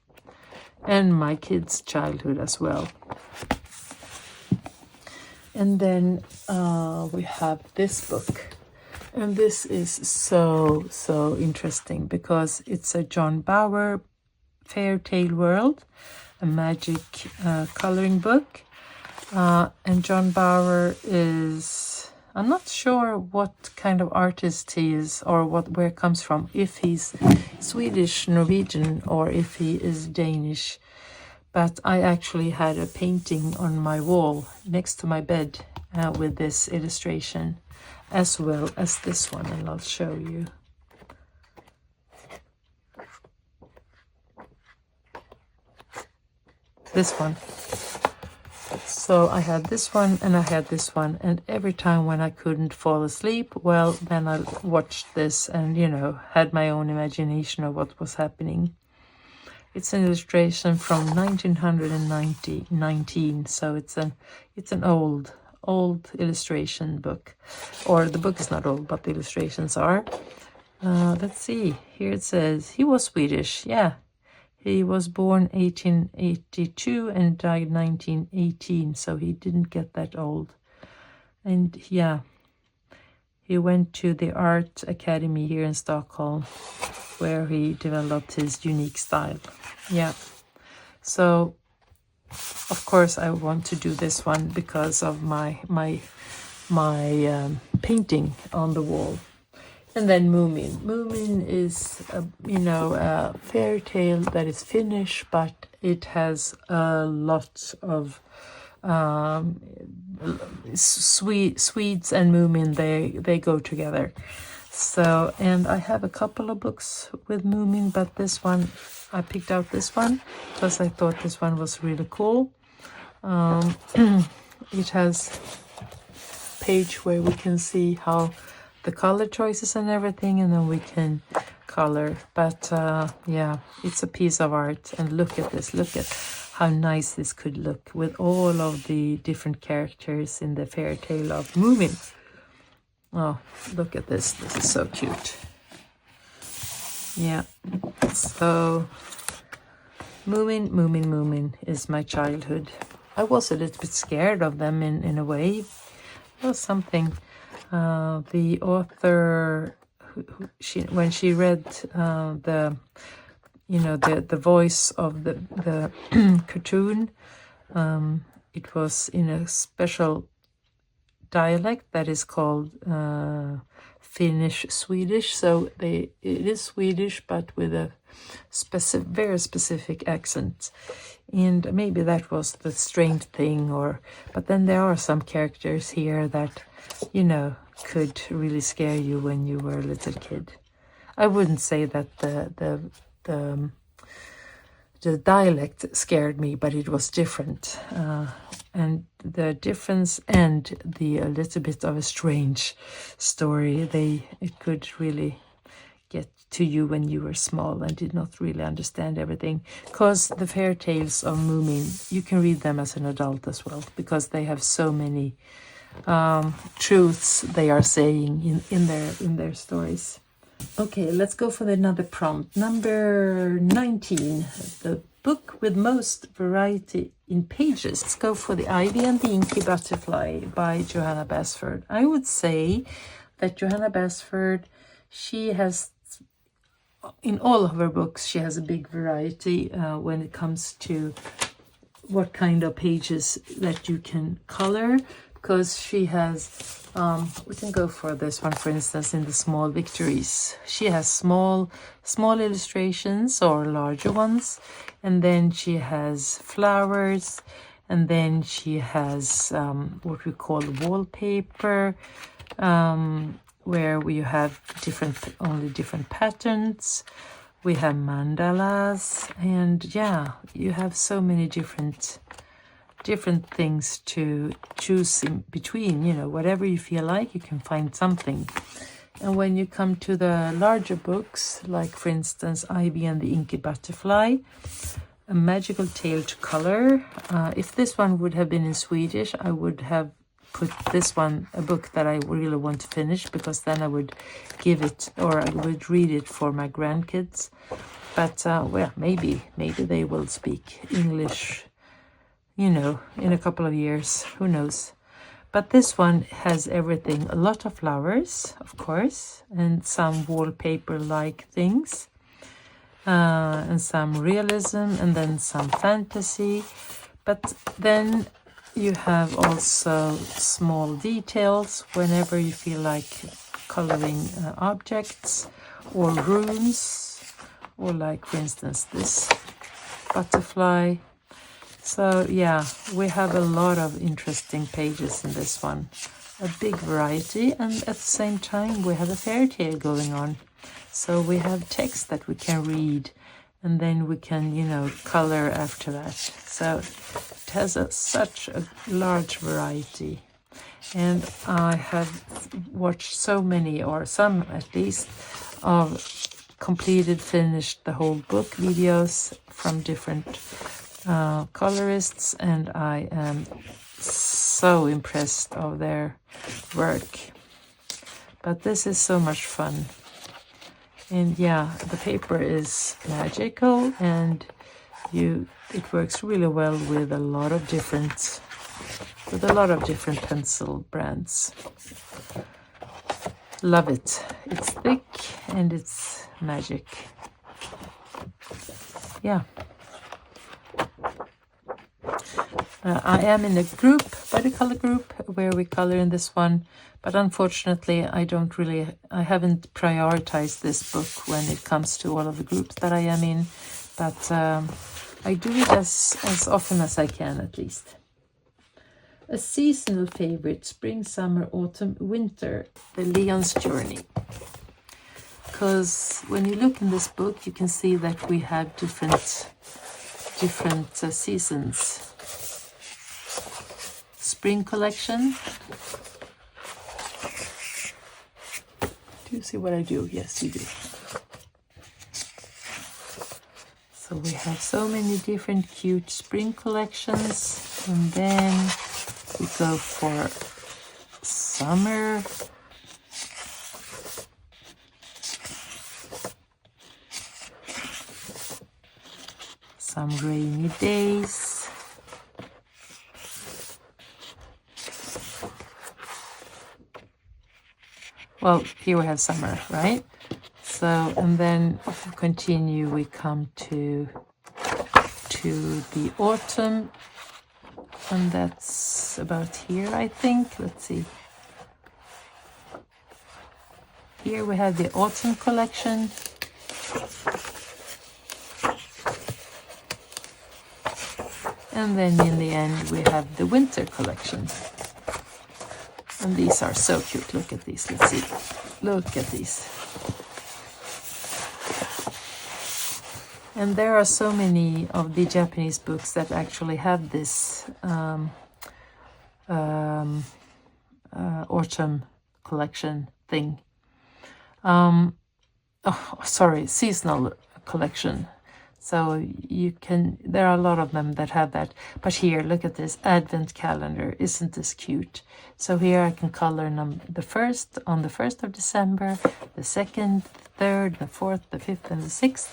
and my kids' childhood as well. And then we have this book, and this is so interesting because it's a John Bauer Fairy Tale World, a magic coloring book. And John Bauer is, I'm not sure what kind of artist he is or where it comes from, if he's Swedish, Norwegian, or if he is Danish. But I actually had a painting on my wall next to my bed with this illustration, as well as this one, and I'll show you. This one. So I had this one and I had this one, and every time when I couldn't fall asleep, well, then I watched this and, you know, had my own imagination of what was happening. It's an illustration from 1919, so it's an old illustration book, or the book is not old, but the illustrations are. Let's see. Here it says he was Swedish. Yeah, he was born 1882 and died 1918, so he didn't get that old. And yeah, he went to the art academy here in Stockholm, where he developed his unique style. Yeah, so of course I want to do this one because of my painting on the wall. And then Moomin. Moomin is a fairy tale that is Finnish, but it has a lot of Swedes and Moomin. They go together. So, and I have a couple of books with Moomin, but this one, I picked out this one because I thought this one was really cool. It has a page where we can see how the color choices and everything, and then we can color. But yeah, it's a piece of art, and look at this. Look at how nice this could look with all of the different characters in the fairy tale of Moomin. Oh, look at this. This is so cute. Yeah. So, Moomin is my childhood. I was a little bit scared of them in a way. It was something. The author, when she read the voice of the cartoon, it was in a special dialect that is called Finnish Swedish. So it is Swedish, but with a very specific accent. And maybe that was the strange thing, but then there are some characters here that, you know, could really scare you when you were a little kid. I wouldn't say that the dialect scared me, but it was different. And the difference and a little bit of a strange story, it could really get to you when you were small and did not really understand everything. Because the fairy tales of Moomin, you can read them as an adult as well, because they have so many truths they are saying in their stories. Okay, let's go for another prompt. Number 19, the book with most variety in pages. Let's go for The Ivy and the Inky Butterfly by Johanna Basford. I would say that Johanna Basford, she has, in all of her books, she has a big variety when it comes to what kind of pages that you can color, because she has, we can go for this one, for instance, in the Small Victories. She has small illustrations or larger ones, and then she has flowers, and then she has what we call wallpaper, where we have different patterns. We have mandalas, and yeah, you have so many different things to choose in between. You know, whatever you feel like, you can find something. And when you come to the larger books, like for instance Ivy and the Inky Butterfly, A Magical Tale to Color. If this one would have been in Swedish, I would have put this one, a book that I really want to finish, because then I would give it, or I would read it for my grandkids. But well, maybe they will speak English, you know, in a couple of years, who knows. But this one has everything, a lot of flowers, of course, and some wallpaper-like things, and some realism, and then some fantasy. But then you have also small details whenever you feel like coloring objects or rooms, or like for instance this butterfly. So yeah, we have a lot of interesting pages in this one, a big variety, and at the same time we have a fairy tale going on. So we have text that we can read, and then we can, you know, color after that. So it has such a large variety. And I have watched so many, or some at least, of completed, finished the whole book videos from different colorists, and I am so impressed of their work. But this is so much fun. And yeah, the paper is magical, and it works really well with a lot of different pencil brands. Love it. It's thick and it's magic. Yeah. I am in a group, body color group, where we color in this one, but unfortunately I haven't prioritized this book when it comes to all of the groups that I am in, but I do it as often as I can, at least. A seasonal favorite, spring, summer, autumn, winter, the Leon's Journey. Because when you look in this book, you can see that we have different seasons. Spring collection. Do you see what I do? Yes, you do. So we have so many different cute spring collections, and then we go for summer. Some rainy days. Well, here we have summer, right? So, and then if we continue, we come to the autumn, and that's about here, I think. Let's see. Here we have the autumn collection. And then in the end, we have the winter collection. And these are so cute. Look at these. Let's see. Look at these. And there are so many of the Japanese books that actually have this autumn collection thing. Seasonal collection. So there are a lot of them that have that. But here, look at this advent calendar. Isn't this cute? So here I can color the first on the 1st of December, the 2nd, the 3rd, the 4th, the 5th, and the 6th.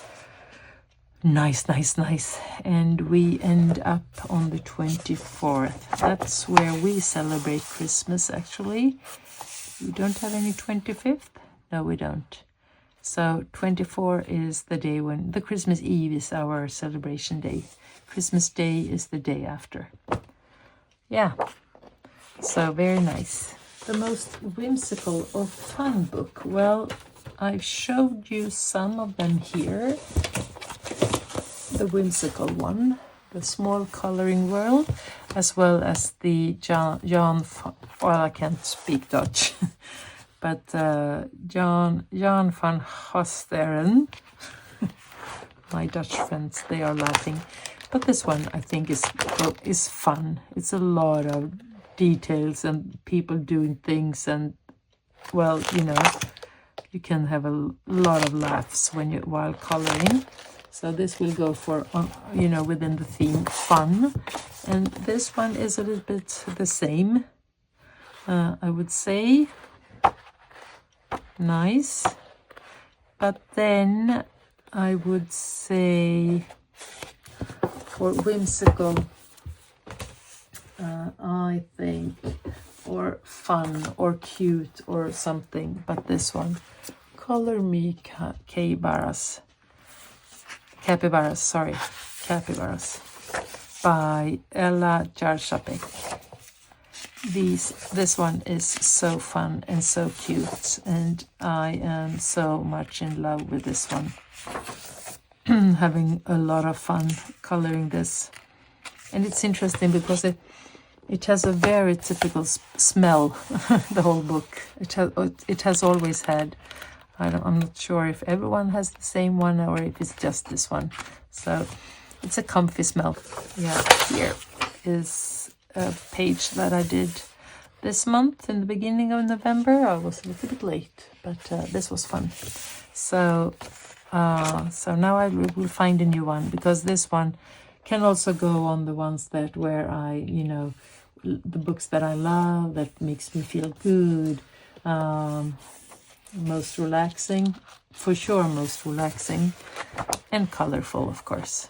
Nice, nice, nice. And we end up on the 24th. That's where we celebrate Christmas, actually. We don't have any 25th? No, we don't. So 24 is the day when the Christmas Eve is our celebration day. Christmas Day is the day after. Yeah, so very nice. The most whimsical or fun book. Well, I've showed you some of them here. The whimsical one, the small coloring world, as well as the Jan I can't speak Dutch. But Jan van Hosteren, My Dutch friends, they are laughing. But this one, I think, is fun. It's a lot of details and people doing things, and, well, you know, you can have a lot of laughs while coloring. So this will go for, you know, within the theme fun. And this one is a little bit the same, I would say. Nice. But then I would say for Whimsical, I think, or fun or cute or something. But this one, Color Me Capybaras, by Ella Jarchapek. This one is so fun and so cute, and I am so much in love with this one. Having a lot of fun coloring this, and it's interesting because it has a very typical smell. The whole book, it has always had. I'm not sure if everyone has the same one or if it's just this one. So it's a comfy smell. Yeah, here is a page that I did this month in the beginning of November. I was a little bit late, but this was fun. So now I will find a new one, because this one can also go on the ones where I, you know, the books that I love, that makes me feel good. Most relaxing, for sure, most relaxing, and colorful, of course.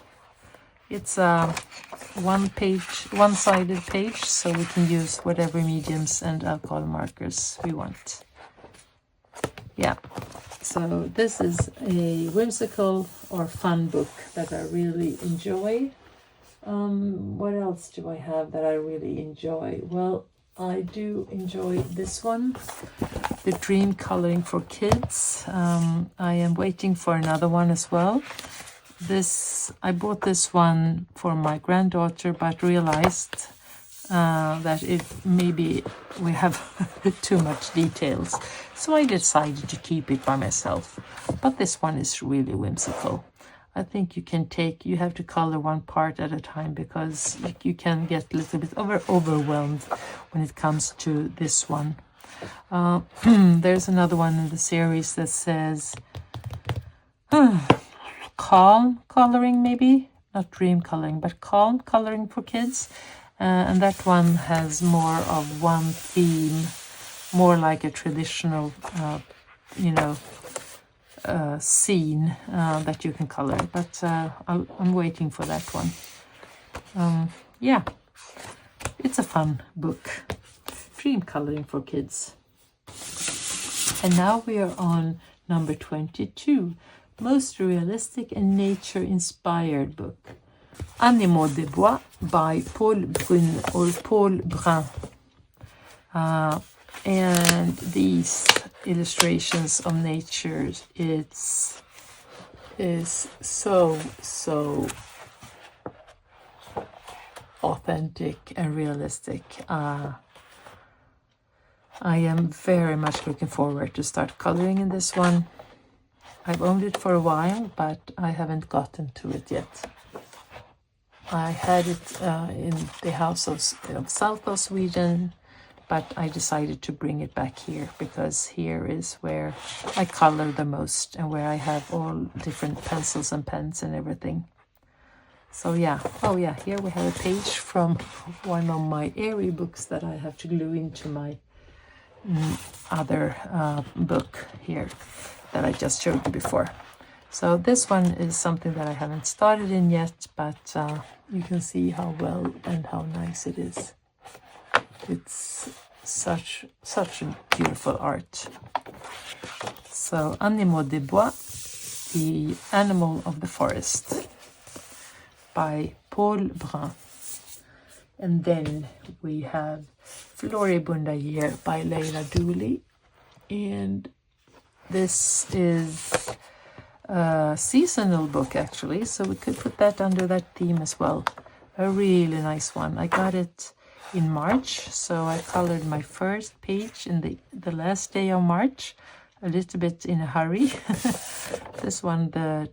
It's a one-sided page, so we can use whatever mediums and alcohol markers we want. Yeah, so this is a whimsical or fun book that I really enjoy. What else do I have that I really enjoy? Well, I do enjoy this one, The Dream Coloring for Kids. I am waiting for another one as well. I bought this one for my granddaughter, but realized that maybe we have too much details, so I decided to keep it by myself. But this one is really whimsical. I think you have to color one part at a time, because you can get a little bit overwhelmed when it comes to this one. There's another one in the series that says calm coloring, maybe not dream coloring, but calm coloring for kids, and that one has more of one theme, more like a traditional scene that you can color, but I'm waiting for that one. Yeah, it's a fun book, Dream Coloring for Kids. And now we are on number 22, most realistic and nature-inspired book, Animaux des Bois by Paul Brun. And these illustrations of nature, is so authentic and realistic. I am very much looking forward to start coloring in this one. I've owned it for a while, but I haven't gotten to it yet. I had it in the house of south of Sweden, but I decided to bring it back here, because here is where I color the most and where I have all different pencils and pens and everything. So yeah, oh yeah, here we have a page from one of my airy books that I have to glue into my other book here that I just showed you before. So this one is something that I haven't started in yet, but you can see how well and how nice it is. It's such a beautiful art. So Animaux des Bois, The Animal of the Forest by Paul Brun. And then we have Floribunda Year by Leila Dooley. And this is a seasonal book, actually, so we could put that under that theme as well. A really nice one. I got it in March, so I colored my first page in the last day of March, a little bit in a hurry. This one, the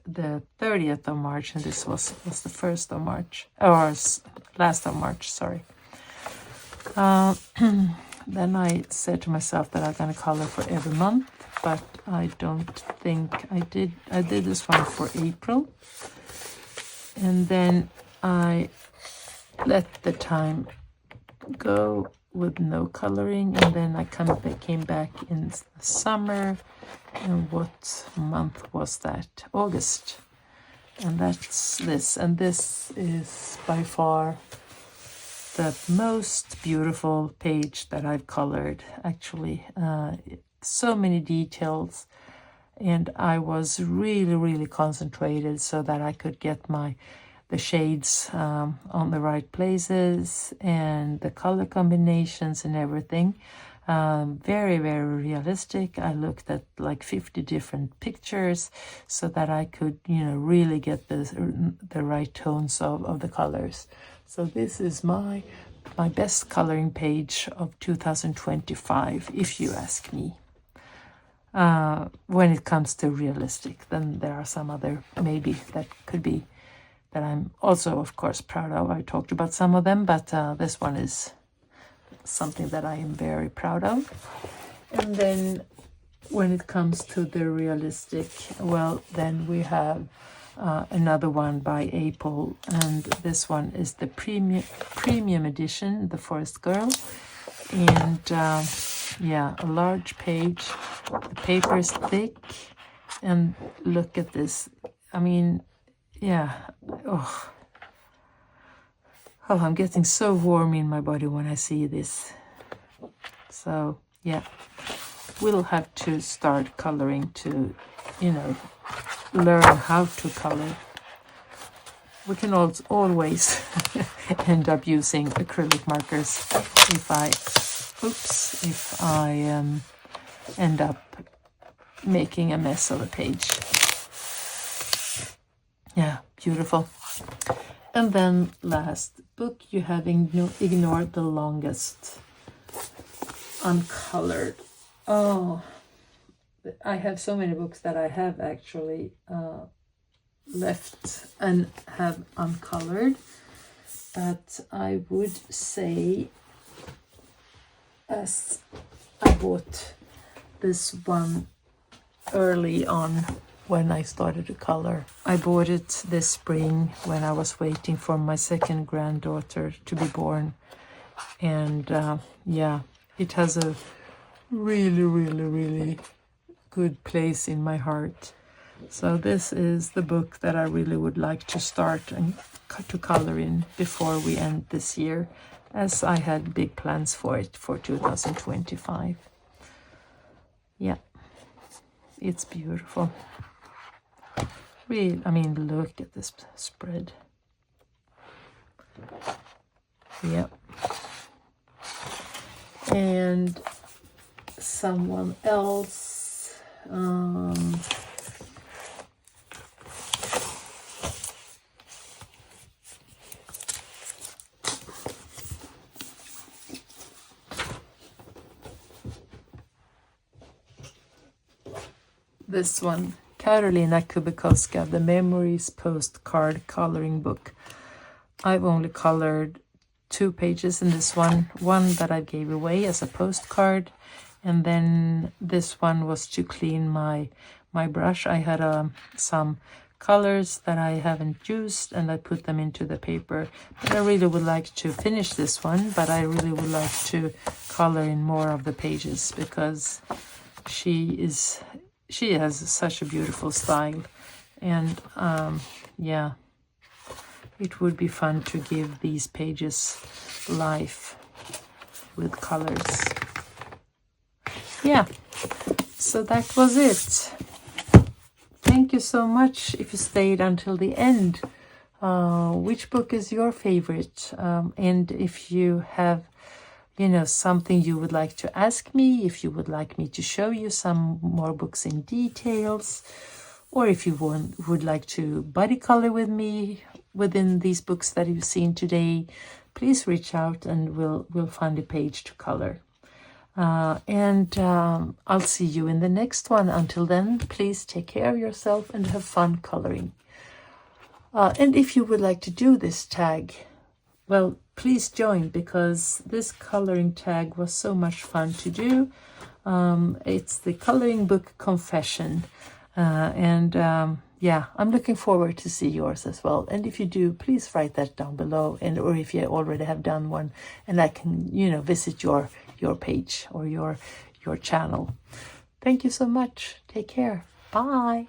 the 30th of March, and this was the 1st of March, or last of March, sorry. Then I said to myself that I'm gonna color for every month, but I don't think I did. I did this one for April, and then I let the time go with no coloring, and then I came back in the summer. And what month was that? August. And that's this. And this is by far the most beautiful page that I've colored, actually. So many details. And I was really concentrated so that I could get the shades on the right places and the color combinations and everything. Very realistic. I looked at like 50 different pictures so that I could, really get the right tones of the colors. So this is my best coloring page of 2025, if you ask me. When it comes to realistic, then there are some other maybe that could be that I'm also, of course, proud of. I talked about some of them, but this one is something that I am very proud of. And then when it comes to the realistic, well, then we have another one by Apple, and this one is the premium edition, The Forest Girl. And yeah, a large page. The paper is thick, and look at this. I mean, yeah. Oh, I'm getting so warm in my body when I see this. So yeah, we'll have to start coloring to, learn how to color. We can always end up using acrylic markers if I end up making a mess of a page. Yeah, beautiful. And then last book, you have ignored the longest. Uncolored. Oh, I have so many books that I have actually left and have uncolored, but I would say, as I bought this one early on when I started to color. I bought it this spring when I was waiting for my second granddaughter to be born, and yeah, it has a really good place in my heart. So this is the book that I really would like to start and to color in before we end this year, as I had big plans for it for 2025. Yeah, it's beautiful. Really, I mean, look at this spread. Yep. And someone else, this one, Karolina Kubikowska, The Memories Postcard Coloring Book. I've only colored 2 pages in this one that I gave away as a postcard, and then this one was to clean my brush. I had some colors that I haven't used, and I put them into the paper. But I really would like to finish this one, but I really would like to color in more of the pages, because she has such a beautiful style, and yeah, it would be fun to give these pages life with colors. Yeah, so that was it. Thank you so much if you stayed until the end. Which book is your favorite? And if you have something you would like to ask me, if you would like me to show you some more books in details, or if you would like to buddy color with me within these books that you've seen today, please reach out and we'll find a page to color. And I'll see you in the next one. Until then, please take care of yourself and have fun coloring. And if you would like to do this tag, well, please join, because this coloring tag was so much fun to do. It's the coloring book confession. Yeah, I'm looking forward to see yours as well. And if you do, please write that down below, and or if you already have done one, and I can, visit your page or your channel. Thank you so much. Take care. Bye.